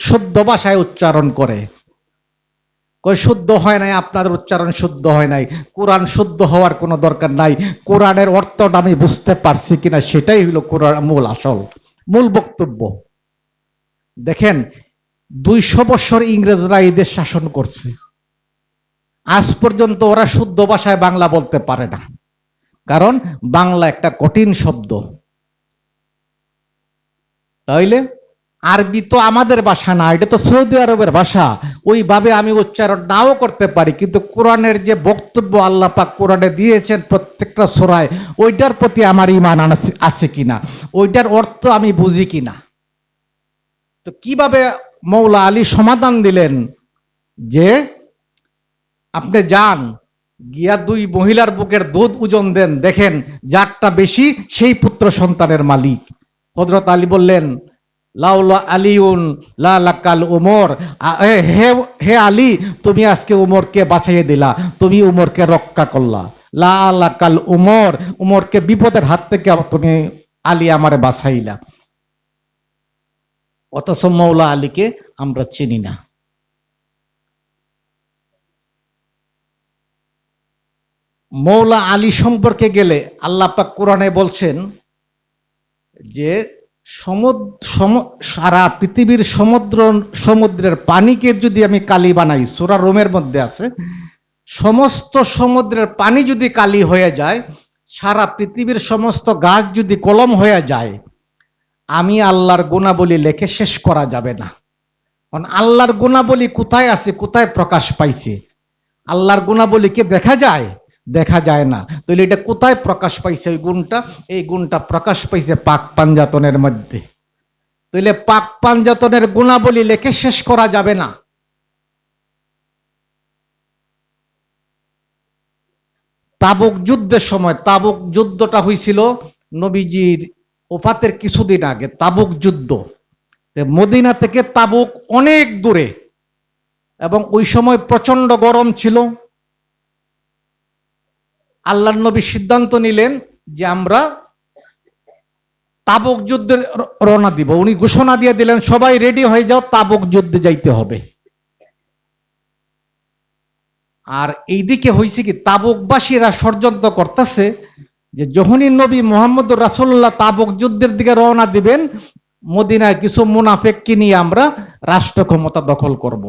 A: শুদ্ধ ভাষায় উচ্চারণ করে। কই শুদ্ধ হয় নাই, আপনাদের উচ্চারণ শুদ্ধ হয় নাই। কোরআন শুদ্ধ হওয়ার কোনো দরকার নাই, কোরআনের অর্থটা আমি বুঝতে পারছি কিনা সেটাই হলো কোরআন মূল আসল মূল বক্তব্য। দেখেন 200 বছর ইংরেজরা এই দেশ শাসন করছে, আজ পর্যন্ত ওরা শুদ্ধ ভাষায় বাংলা বলতে পারে না, কারণ বাংলা একটা কঠিন শব্দ। তাইলে আরবি তো আমাদের ভাষা না, এটা তো সৌদি আরবের ভাষা। ওইভাবে আমি উচ্চারণ নাও করতে পারি, কিন্তু কোরআনের যে বক্তব্য আল্লাহ পাক কোরআনে দিয়েছেন প্রত্যেকটা সূরায়, ওইটার প্রতি আমার ঈমান আছে কিনা, ওইটার অর্থ আমি বুঝি কিনা। তো কিভাবে মৌলা আলী সমাধান দিলেন যে আপনি যান গিয়া 2 মহিলার বুকের দুধ ওজন দেন, দেখেন যারটা বেশি সেই পুত্র সন্তানের মালিক। হযরত আলী বললেন, লাউলা আলিউন লা লাকাল উমর, হে আলী, তুমি আজকে উমরকে বাঁচাইয়ে দিলা, তুমি উমরকে রক্ষা করলা। লা লাকাল উমর, উমরকে বিপদের হাত থেকে তুমি আলী আমারে বাঁচাইলা। অথচ মৌলা আলীকে আমরা চিনি না। মৌলা আলী সম্পর্কে গেলে আল্লাহ পাক কোরআনে বলছেন যে সারা পৃথিবীর সমুদ্রের পানিকে যদি আমি কালি বানাই, সূরা রোমের মধ্যে আছে, সমস্ত সমুদ্রের পানি যদি কালি হয়ে যায়, সারা পৃথিবীর সমস্ত গাছ যদি কলম হয়ে যায়, আমি আল্লাহর গুণাবলী লেখে শেষ করা যাবে না। কারণ আল্লাহর গুণাবলী কোথায় আছে, কোথায় প্রকাশ পাইছে? আল্লাহর গুণাবলীকে দেখা যায়? দেখা যায় না। তাহলে এটা কোথায় প্রকাশ পাইছে? ওই গুণটা, এই গুণটা প্রকাশ পাইছে পাক পাঞ্জাতনের মধ্যে। তাহলে পাক পাঞ্জাতনের গুণাবলী লেখে শেষ করা যাবে না। তাবুক যুদ্ধের সময়, তাবুক যুদ্ধটা হয়েছিল নবীজির ওফাতের কিছুদিন আগে, তাবুক যুদ্ধ। মদিনা থেকে তাবুক অনেক দূরে, এবং ওই সময় প্রচন্ড গরম ছিল। আল্লাহর নবী সিদ্ধান্ত নিলেন যে আমরা তাবুক যুদ্ধে রওনা দিব। উনি ঘোষণা দিয়ে দিলেন, সবাই রেডি হয়ে যাও, তাবুক যুদ্ধে যাইতে হবে। আর এইদিকে হয়েছে কি, তাবুকবাসীরা ষড়যন্ত্র করতেছে যে যখনই নবী মুহাম্মদুর রাসূলুল্লাহ তাবুক যুদ্ধের দিকে রওনা দিবেন, মদিনায় কিছু মুনাফিককে নিয়ে আমরা রাষ্ট্র ক্ষমতা দখল করব।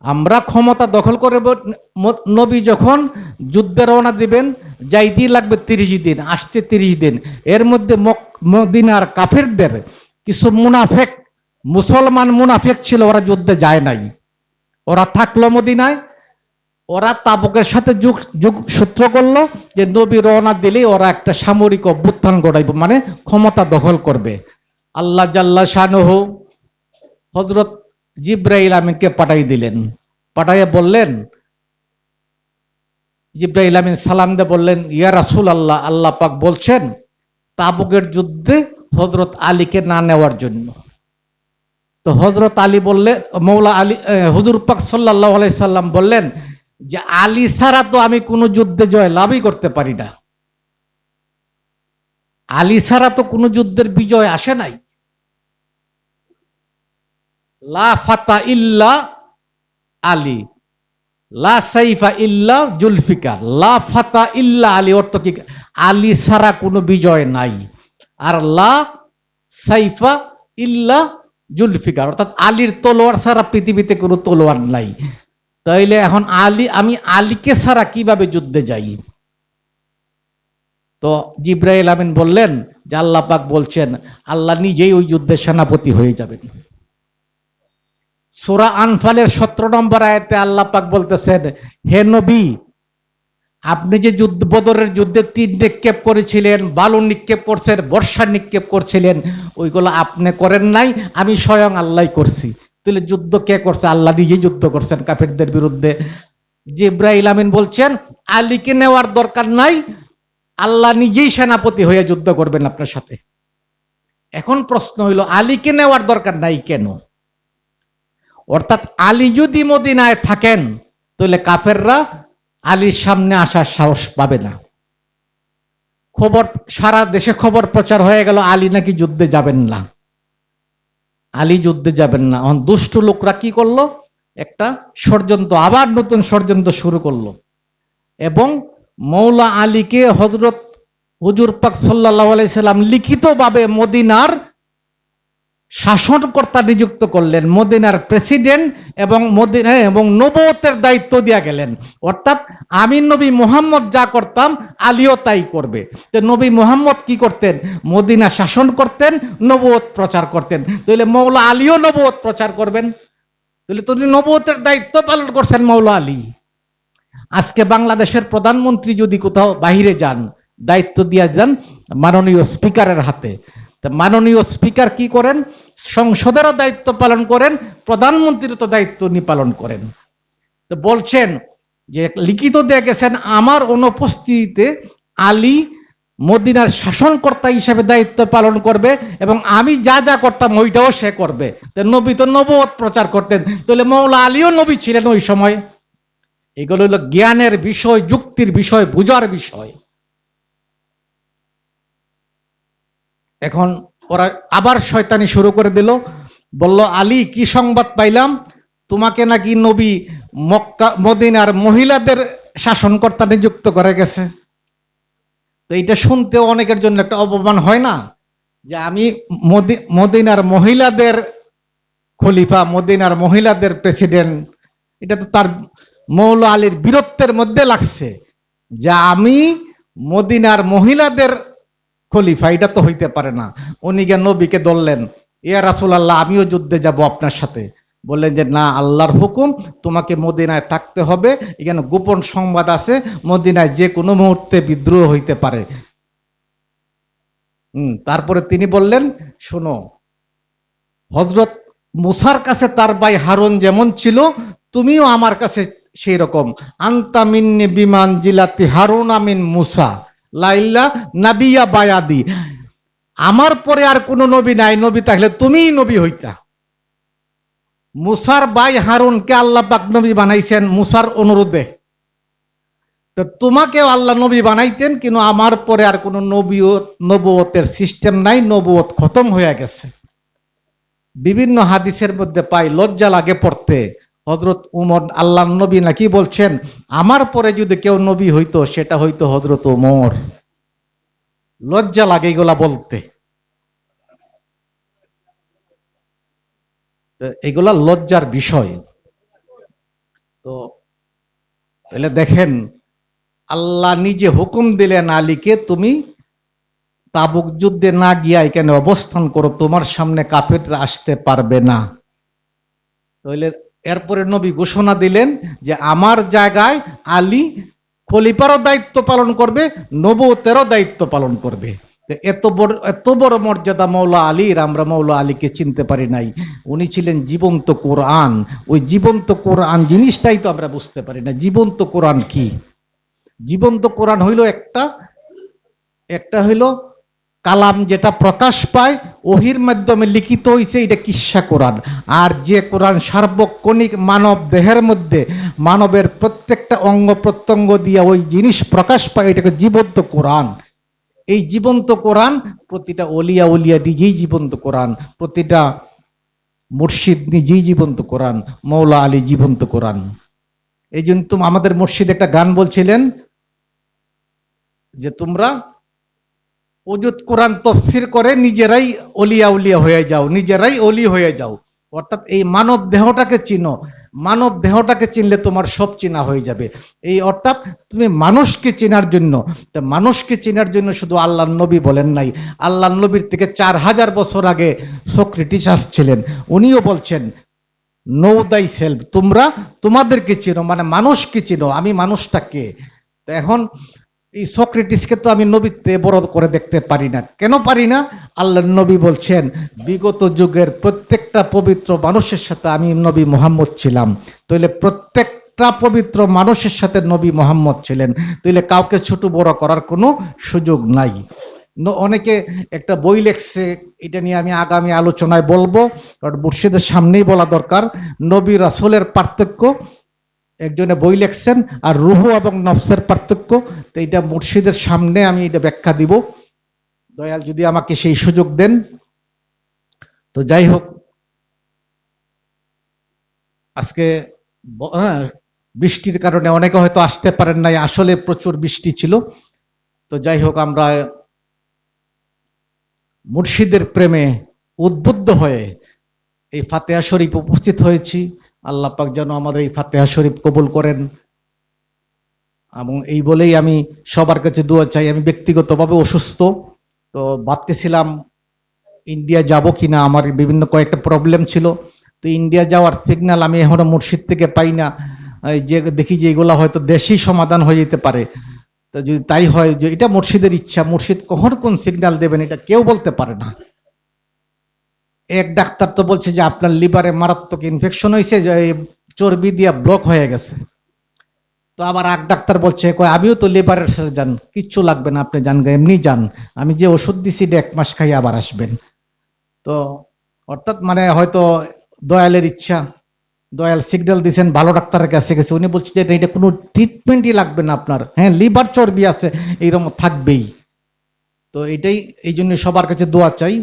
A: আমরা ক্ষমতা দখল করে, নবী যখন যুদ্ধে রওনা দিবেন, যাইতেই লাগবে 30 দিন, আসতে 30 দিন। এর মধ্যে মদিনার কাফেরদের কিছু মুনাফিক, মুসলমান মুনাফিক ছিল, ওরা যুদ্ধে যায় নাই, ওরা থাকলো মদিনায়। ওরা তাবুকের সাথে সূত্র করলো যে নবী রওনা দিলেই ওরা একটা সামরিক অভ্যুত্থান ঘটাইব, মানে ক্ষমতা দখল করবে। আল্লাহ জাল্লা শানুহু হযরত জিবরাইল আমিনকে পাঠাই দিলেন। পাঠাইয়া বললেন, জিবরাইল আমিন সালাম দিয়ে বললেন, ইয়া রাসূলুল্লাহ, আল্লাহ পাক বলছেন তাবুকের যুদ্ধে হযরত আলীকে না নেওয়ার জন্য। তো হযরত আলী বললেন, মৌলা আলী, হুজুর পাক সাল্লাল্লাহু আলাইহি সাল্লাম বললেন যে আলী ছাড়া তো আমি কোনো যুদ্ধে জয় লাভই করতে পারি না। আলী ছাড়া তো কোনো যুদ্ধের বিজয় আসে নাই। লা ফাতা ইল্লা আলী, লা সাইফা ইল্লা জুলফিকার। লা ফাতা ইল্লা আলী অর্থ কি? আলী ছাড়া কোনো বিজয় নাই। আর লা সাইফা ইল্লা জুলফিকার, অর্থাৎ আলীর তলোয়ার ছাড়া পৃথিবীতে কোনো তলোয়ার নাই। তাইলে এখন আমি আলীকে ছাড়া কিভাবে যুদ্ধে যাই? তো জিবরাইল আমিন বললেন যে আল্লাহ পাক বলছেন আল্লাহ নিজেই ওই যুদ্ধের সেনাপতি হয়ে যাবেন। সূরা আনফালের 17 নম্বর আয়াতে আল্লাহ পাক বলতেছেন, হে নবী, আপনি যে বদরের যুদ্ধে তীর নিক্ষেপ করেছিলেন, বালু নিক্ষেপ করছেন, বর্ষা নিক্ষেপ করছিলেন, ওইগুলো আপনি করেন নাই, আমি স্বয়ং আল্লাহ করছি। তাহলে যুদ্ধ কে করছে? আল্লাহ নিজেই যুদ্ধ করছেন কাফেরদের বিরুদ্ধে। জিবরাইল আমিন বলছেন আলীকে নেওয়ার দরকার নাই, আল্লাহ নিজেই সেনাপতি হয়ে যুদ্ধ করবেন আপনার সাথে। এখন প্রশ্ন হইল, আলীকে নেওয়ার দরকার নাই কেন? অর্থাৎ আলী যদি মদিনায় থাকেন, তাহলে কাফেররা আলীর সামনে আসার সাহস পাবে না। খবর সারা দেশে খবর প্রচার হয়ে গেল আলী নাকি যুদ্ধে যাবেন না, আলী যুদ্ধে যাবেন না। এখন দুষ্ট লোকরা কি করলো, একটা ষড়যন্ত্র, আবার নতুন ষড়যন্ত্র শুরু করলো এবং মৌলা আলীকে হযরত হুজুর পাক সাল্লাল্লাহু আলাইহি সাল্লাম লিখিতভাবে মদিনার শাসনকর্তা নিযুক্ত করলেন, মদিনার প্রেসিডেন্ট এবং নবুয়তের দায়িত্ব দিয়া গেলেন। অর্থাৎ আমি নবী মুহাম্মদ যা করতাম আলীও তাই করবে। তো নবী মুহাম্মদ কি করতেন, মদিনা শাসন করতেন, নবুয়ত প্রচার করতেন, তাহলে মৌলা আলীও নবুয়ত প্রচার করবেন। তাহলে তিনি নবুয়তের দায়িত্ব পালন করছেন মৌলা আলী। আজকে বাংলাদেশের প্রধানমন্ত্রী যদি কোথাও বাহিরে যান, দায়িত্ব দিয়ে যান মাননীয় স্পিকারের হাতে, মাননীয় স্পিকার কি করেন, সংসদেরও দায়িত্ব পালন করেন, প্রধানমন্ত্রীর তো দায়িত্ব উনি পালন করেন। তো বলছেন যে লিখিত দিয়ে গেছেন আমার অনুপস্থিতিতে আলী মদিনার শাসনকর্তা হিসেবে দায়িত্ব পালন করবে এবং আমি যা যা করতাম ওইটাও সে করবে। তো নবী তো নবুয়ত প্রচার করতেন, তাহলে মৌলা আলীও নবী ছিলেন ওই সময়। এগুলো হলো জ্ঞানের বিষয়, যুক্তির বিষয়, বুঝার বিষয়। এখন ওরা আবার শয়তানি শুরু করে দিল, বলল আলী কি সংবাদ পাইলাম, তোমাকে নাকি নবী মক্কা মদিনার মহিলাদের শাসনকর্তা নিযুক্ত করে গেছে। তো এটা শুনতে অনেকের জন্য একটা অপমান হয় না, যে আমি মদিনার মহিলাদের খলিফা, মদিনার মহিলাদের প্রেসিডেন্ট। এটা তো তার মৌলা আলীর বীরত্বের মধ্যে লাগছে যে আমি মদিনার মহিলাদের খলিফা, এটা তো হইতে পারে না। উনি গিয়ে নবীকে ধরলেন, ইয়া রাসূলুল্লাহ আমিও যুদ্ধে যাব আপনার সাথে। বললেন যে না, আল্লাহর হুকুম, তোমাকে মদিনায় থাকতে হবে, এখানে গোপন সংবাদ আছে, মদিনায় যে কোনো মুহূর্তে বিদ্রোহ হইতে পারে। তারপরে তিনি বললেন শোনো, হযরত মুসার কাছে তার ভাই হারুন যেমন ছিল, তুমিও আমার কাছে সেই রকম। আনতা মিন্নি বিমান জিলাতি হারুন আমিন মুসা লাইল্লা নাবিয়া বায়াদি। আমার পরে আর কোন নবী নাই, নবী থাকলে তুমিই নবী হইতা। মুসার ভাই হারুনকে আল্লাহ পাক নবী বানাইছেন মুসার অনুরোধে, তো তোমাকেও আল্লাহ নবী বানাইতেন, কিন্তু আমার পরে আর কোন নবুয়তের সিস্টেম নাই, নবুয়ত খতম হয়ে গেছে। বিভিন্ন হাদিসের মধ্যে পাই, লজ্জা লাগে পড়তে, হযরত উমর আল্লাহ নবী নাকি বলছেন আমার পরে যদি কেউ নবী হইতো সেটা হইতো হযরত উমর। লজ্জা লাগে এগুলা বলতে, এগুলা লজ্জার বিষয়। তো তাহলে দেখেন, আল্লাহ নিজে হুকুম দিলেন আলীকে তুমি তাবুক যুদ্ধে না গিয়া এখানে অবস্থান করো, তোমার সামনে কাফেররা আসতে পারবে না। তাহলে এরপরে নবী ঘোষণা দিলেন যে আমার জায়গায় আলী খলিফারও দায়িত্ব পালন করবে, নবুয়তেরও দায়িত্ব পালন করবে। এত বড় মর্যাদা মৌলা আলীর, আমরা মৌলা আলীকে চিনতে পারি নাই। উনি ছিলেন জীবন্ত কোরআন। ওই জীবন্ত কোরআন জিনিসটাই তো আমরা বুঝতে পারি না। জীবন্ত কোরআন কি? জীবন্ত কোরআন হইল একটা হইল কালাম, যেটা প্রকাশ পায় ওহির মাধ্যমে লিখিত হয়েছে, এটা কিসসা কোরআন। আর যে কোরআন সার্বক্ষণিক মানব দেহের মধ্যে মানবের প্রত্যেকটা অঙ্গ প্রত্যঙ্গ দিয়ে ওই জিনিস প্রকাশ পায়, এটাকে জীবন্ত কোরআন। এই জীবন্ত কোরআন প্রতিটা অলিয়া উলিয়া নিজেই জীবন্ত কোরআন, প্রতিটা মুর্শিদ নিজেই জীবন্ত কোরআন, মৌলা আলী জীবন্ত কোরআন। এই জন্য আমাদের মুর্শিদ একটা গান বলছিলেন যে তোমরা ওজুদ কোরআন তফসির করে নিজেরাই অলিয়া উলিয়া হয়ে যাও, নিজেরাই অলি হয়ে যাও। অর্থাৎ এই মানব দেহটাকে চিনো, মানব দেহটাকে চিনলে তোমার সব চেনা হয়ে যাবে। এই অর্থাৎ তুমি মানুষকে চেনার জন্য, মানুষকে চেনার জন্য শুধু আল্লাহ নবী বলেন নাই, আল্লাহ নবীর থেকে 4000 বছর আগে সক্রেটিস আসছিলেন, উনিও বলছেন নো দাই সেলফ, তোমরা তোমাদেরকে চিনো, মানে মানুষকে চিনো, আমি মানুষটাকে। এখন এই সক্রেটিসকে তো আমি নবীতে বড় করে দেখতে পারি না। কেন পারি না? আল্লাহ নবী বলছেন বিগত যুগের প্রত্যেকটা পবিত্র মানুষের সাথে আমি নবী মুহাম্মদ ছিলাম। তাইলে প্রত্যেকটা পবিত্র মানুষের সাথে নবী মুহাম্মদ ছিলেন, তাইলে কাউকে ছোট বড় করার কোনো সুযোগ নাই। অনেকে একটা বই লেখছে, এটা নিয়ে আমি আগামী আলোচনায় বলবো, মুর্শিদের সামনেই বলা দরকার, নবী রাসূলের পার্থক্য একজনে বই লেখছেন, আর রুহ এবং নফসের পার্থক্য। তো এটা মুর্শিদের সামনে আমি এটা ব্যাখ্যা দিব, দয়াল যদি আমাকে সেই সুযোগ দেন। তো যাই হোক, আজকে বৃষ্টির কারণে অনেকে হয়তো আসতে পারেন নাই, আসলে প্রচুর বৃষ্টি ছিল। তো যাই হোক, আমরা মুর্শিদের প্রেমে উদ্বুদ্ধ হয়ে এই ফাতেহা শরীফ উপস্থিত হয়েছি। আল্লাহ পাক যেন আমাদের এই ফাতেহা শরীফ কবুল করেন। এবং এই বলেই আমি সবার কাছে দোয়া চাই। আমি ব্যক্তিগতভাবে অসুস্থ, তো ভাবতেছিলাম ইন্ডিয়া যাব কিনা, আমার বিভিন্ন কয়েকটা প্রবলেম ছিল। তো ইন্ডিয়া যাওয়ার সিগন্যাল আমি এখনো মুর্শিদ থেকে পাই না। যে দেখি যে এগুলা হয়তো দেশেই সমাধান হয়ে যেতে পারে। তো যদি তাই হয়, যে এটা মুর্শিদের ইচ্ছা, মুর্শিদ কখন কোন সিগন্যাল দেবেন এটা কেউ বলতে পারে না। এক ডাক্তার তো বলছে যে আপনার লিভারে মারাত্মক ইনফেকশন হয়েছে, যে চর্বি দিয়ে ব্লক হয়ে গেছে। তো আবার এক ডাক্তার বলছে, কয় আমিও তো লিভারের সার্জন, কিচ্ছু লাগবে না, আপনি যান, এমনি যান, আমি যে ওষুধ দিছি 1 মাস খাই আবার আসবেন। তো অর্থাৎ মানে হয়তো দয়ালের ইচ্ছা, দয়াল সিগন্যাল দিয়েছেন, ভালো ডাক্তারের কাছে গেছে, উনি বলছে যে এটা কোনো ট্রিটমেন্টই লাগবে না আপনার, হ্যাঁ লিভার চর্বি আছে এইরকম থাকবেই। তো এটাই, এই জন্য সবার কাছে দোয়া চাই,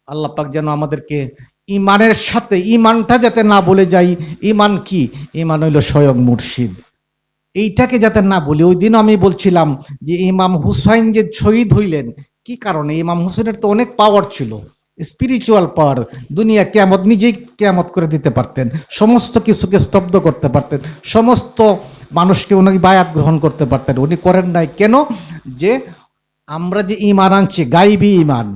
A: আল্লাহ পাক যেন আমাদেরকে ইমানের সাথে, ইমানটা যাতে না বলে যাই। ইমান কি? ইমান হইল স্বয়ং মুর্শিদ, এইটাকে যাতে না বলি। ওই দিন আমি বলছিলাম যে ইমাম হুসাইন যে শহীদ হইলেন, কি কারণে? ইমাম হুসাইনের তো অনেক পাওয়ার ছিল, স্পিরিচুয়াল পাওয়ার। দুনিয়া কিয়ামত, নিজেই কিয়ামত করে দিতে পারতেন, সমস্ত কিছুকে স্তব্ধ করতে পারতেন, সমস্ত মানুষকে উনি বায়াত গ্রহণ করতে পারতেন, উনি করেন নাই। কেন? যে আমরা যে ইমান আনছি, গাইবি ইমান,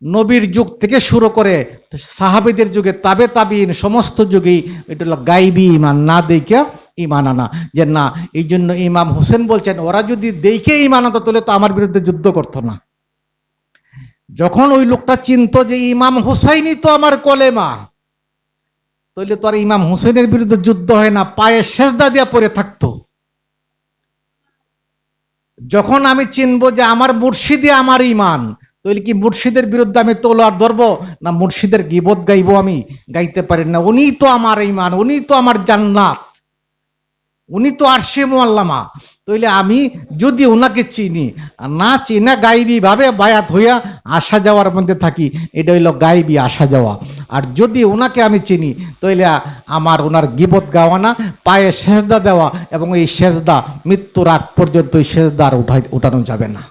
A: নবীর যুগ থেকে শুরু করে সাহাবীদের যুগে, তাবে তাবিন, সমস্ত যুগেই এটা হলো গাইবি ইমান, না দেখে ইমান আনা। যে না, এই জন্য ইমাম হোসেন বলছেন, ওরা যদি দেখে ইমান আনতো তাহলে তো আমার বিরুদ্ধে যুদ্ধ করতো না। যখন ওই লোকটা চিনত যে ইমাম হুসাইনই তো আমার কলেমা, তাহলে তো আর ইমাম হুসাইনের বিরুদ্ধে যুদ্ধ হয় না, পায়ে সেজদা দিয়া পড়ে থাকতো। যখন আমি চিনবো যে আমার মুর্শিদই আমার ইমান, তাহলে কি মুর্শিদের বিরুদ্ধে আমি তলোয়ার ধরবো না মুর্শিদের গীবত গাইবো? আমি গাইতে পারি না। উনিই তো আমার ইমান, উনিই তো আমার জান্নাত, উনি তো আরশে মুআল্লামা। তাইলে আমি যদি ওনাকে চিনি, আর না চিনা গাইবি ভাবে বায়াত হইয়া আসা যাওয়ার মধ্যে থাকি, এটা হইল গাইবি আসা যাওয়া। আর যদি ওনাকে আমি চিনি, তাইলে আমার ওনার গীবত গাওয়া না, পায়ে সেজদা দেওয়া, এবং এই সেজদা মৃত্যুর আগ পর্যন্ত এই সেজদা আর উঠানো যাবে না,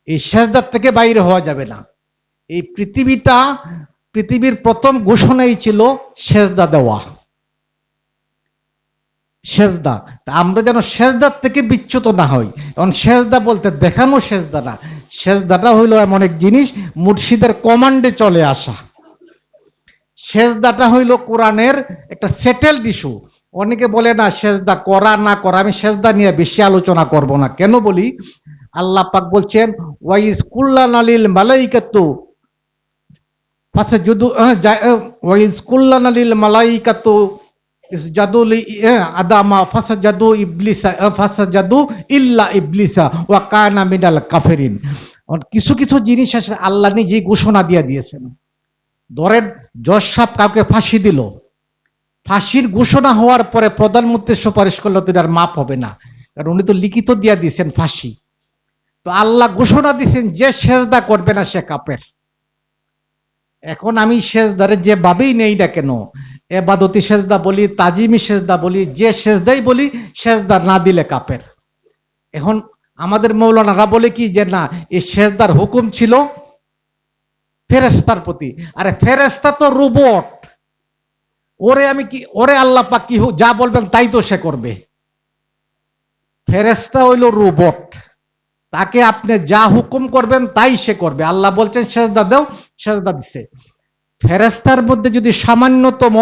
A: এই সেজদার থেকে বাইরে হওয়া যাবে না। এই পৃথিবীর প্রথম ঘোষণাই ছিল সেজদা দেওয়া, সেজদা। আমরা যেন সেজদার থেকে বিচ্যুত না হই। এখন সেজদা বলতে দেখানো সেজদা না, সেজদাটা হইল এমন এক জিনিস মুর্শিদের কমান্ডে চলে আসা। সেজদাটা হইল কোরআনের একটা সেটেলড ইস্যু। অনেকে বলে না সেজদা করা না করা, আমি সেজদা নিয়ে বেশি আলোচনা করব না। কেন বলি? আল্লাহ পাক বলছেন, ওয়াইজ কুল্লানা লিল মালাইকাতু ফাসাজুদু, ওয়াইজ কুল্লানা লিল মালাইকাতু ইসজাদুলি আদামা ফাসাজাদু ইবলিসা ফাসাজাদু ইল্লা ইবলিসা ওয়া কানা মিনাল কাফিরিন। কিছু কিছু জিনিস আছে আল্লাহ নিজেই ঘোষণা দিয়ে দিয়েছেন। ধরেন জজ সাহেব কাউকে ফাঁসি দিল, ফাঁসির ঘোষণা হওয়ার পরে প্রধানমন্ত্রী সুপারিশ করলে তো এটার মাপ হবে না, কারণ উনি তো লিখিত দিয়ে দিয়েছেন ফাঁসি। তো আল্লাহ ঘোষণা দিয়েছেন যে সেজদা করবে না সে কাফের। এখন আমি সেজদারে যে ভাবেই নেই না কেন, এবাদতি সেজদা বলি, তাজিমি সেজদা বলি, যে সেজদাই বলি, সেজদা না দিলে কাফের। এখন আমাদের মৌলানারা বলে কি যে না, এই সেজদার হুকুম ছিল ফেরেশতার প্রতি। আরে ফেরেশতা তো রোবট, ওরে আমি কি, ওরে আল্লাহ পাক কি যা বলবেন তাই তো সে করবে। ফেরেশতা হইল রোবট, তাকে আপনি যা হুকুম করবেন তাই সে করবে। আল্লাহ বলছেন সেজদা দাও, সেজদা দিছে। ফেরেশতার মধ্যে যদি সামান্যতম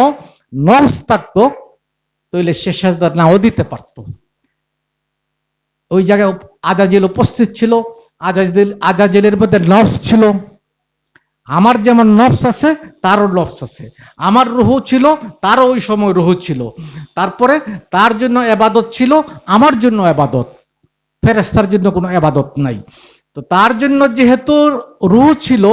A: নফস থাকতো, তাহলে সে সেজদা নাও দিতে পারত। ওই জায়গায় আজাজিল উপস্থিত ছিল, আজাজিলের মধ্যে নফস ছিল। আমার যেমন নফস আছে তারও নফস আছে, আমার রুহ ছিল তারও ওই সময় রুহ ছিল। তারপরে তার জন্য এবাদত ছিল, আমার জন্য এবাদত, ফেরেশতার জন্য কোনো এবাদত নাই। তো তার জন্য যেহেতু রূহ ছিল,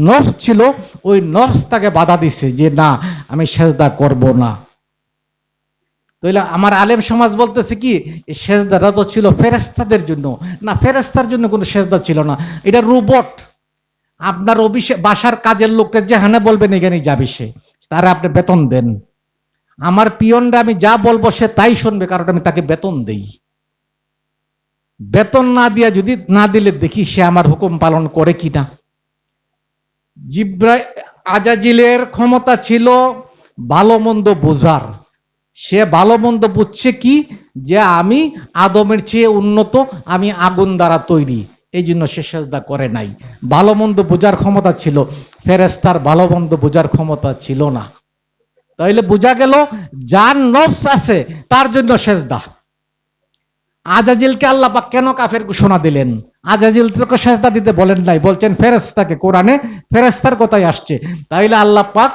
A: নফস ছিল, ওই নফস তাকে বাধা দিছে যে না আমি সেজদা করব না। তাহলে আমার আলেম সমাজ বলতেছে কি এই সেজদাটা তো ছিল ফেরেশতাদের জন্য। না, ফেরেশতার জন্য কোনো সেজদা ছিল না, এটা রোবট। আপনার অভিষেক বাসার কাজের লোককে যেখানে বলবেন এখানে যাবে সে, তারা আপনি বেতন দেন। আমার পিয়নরা আমি যা বলবো সে তাই শুনবে, কারণ আমি তাকে বেতন দেই। বেতন না দিয়া যদি না দিলে দেখি সে আমার হুকুম পালন করে কিনা। আজাজিলের ক্ষমতা ছিল ভালো মন্দ বোঝার। সে ভালো মন্দ বুঝছে কি, যে আমি আদমের চেয়ে উন্নত, আমি আগুন দ্বারা তৈরি, এই জন্য সে সেজদা করে নাই। ভালো মন্দ বোঝার ক্ষমতা ছিল, ফেরেশতার ভালো মন্দ বোঝার ক্ষমতা ছিল না। তাইলে বোঝা গেল যার নফস আছে তার জন্য সেজদা। আজাজিলকে আল্লাহ পাক কেন কাফের ঘোষণা দিলেন? আজাজিল তোকে সেজদা দিতে বলেন নাই, বলছেন ফেরেশতাকে। কোরআনে ফেরেশতার কথাই আসছে। তাইলে আল্লাহ পাক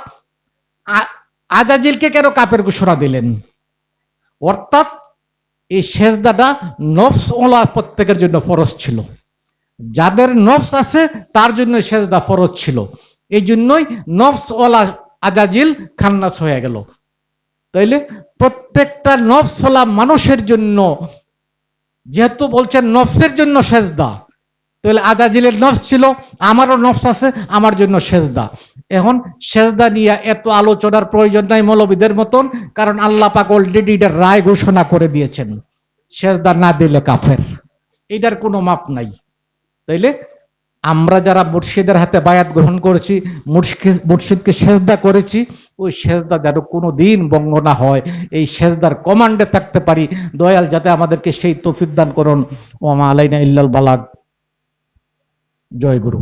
A: আজাজিলকে কেন কাফের ঘোষণা দিলেন? অর্থাৎ এই সেজদাটা নফস ওলা প্রত্যেকের জন্য ফরজ ছিল। যাদের নফস আছে তার জন্য সেজদা ফরজ ছিল। এই জন্যই নফস ওলা আজাজিল খান্নাস হয়ে গেল। তাইলে প্রত্যেকটা নফস ওলা মানুষের জন্য, যেহেতু বলছেন নফসের জন্য সেজদা, তাহলে আজাজিলের নফস ছিল, আমারও নফস আছে, আমার জন্য সেজদা। এখন সেজদা নিয়ে এত আলোচনার প্রয়োজন নাই মৌলবীদের মতন, কারণ আল্লাহ পাক অলরেডি এটার রায় ঘোষণা করে দিয়েছেন, সেজদা না দিলে কাফের, এটার কোনো মাপ নাই। তাইলে আমরা যারা মুর্শিদের হাতে বায়াত গ্রহণ করেছি, মুর্শিদকে সেজদা করেছি, ওই সেজদা যেন কোনো দিন ভঙ্গ না হয়, এই সেজদার কমান্ডে থাকতে পারি। দয়াল যাতে আমাদেরকে সেই তৌফিক দান করুন। ওয়া মা আলাইনা ইল্লাল বালাগ। জয় গুরু।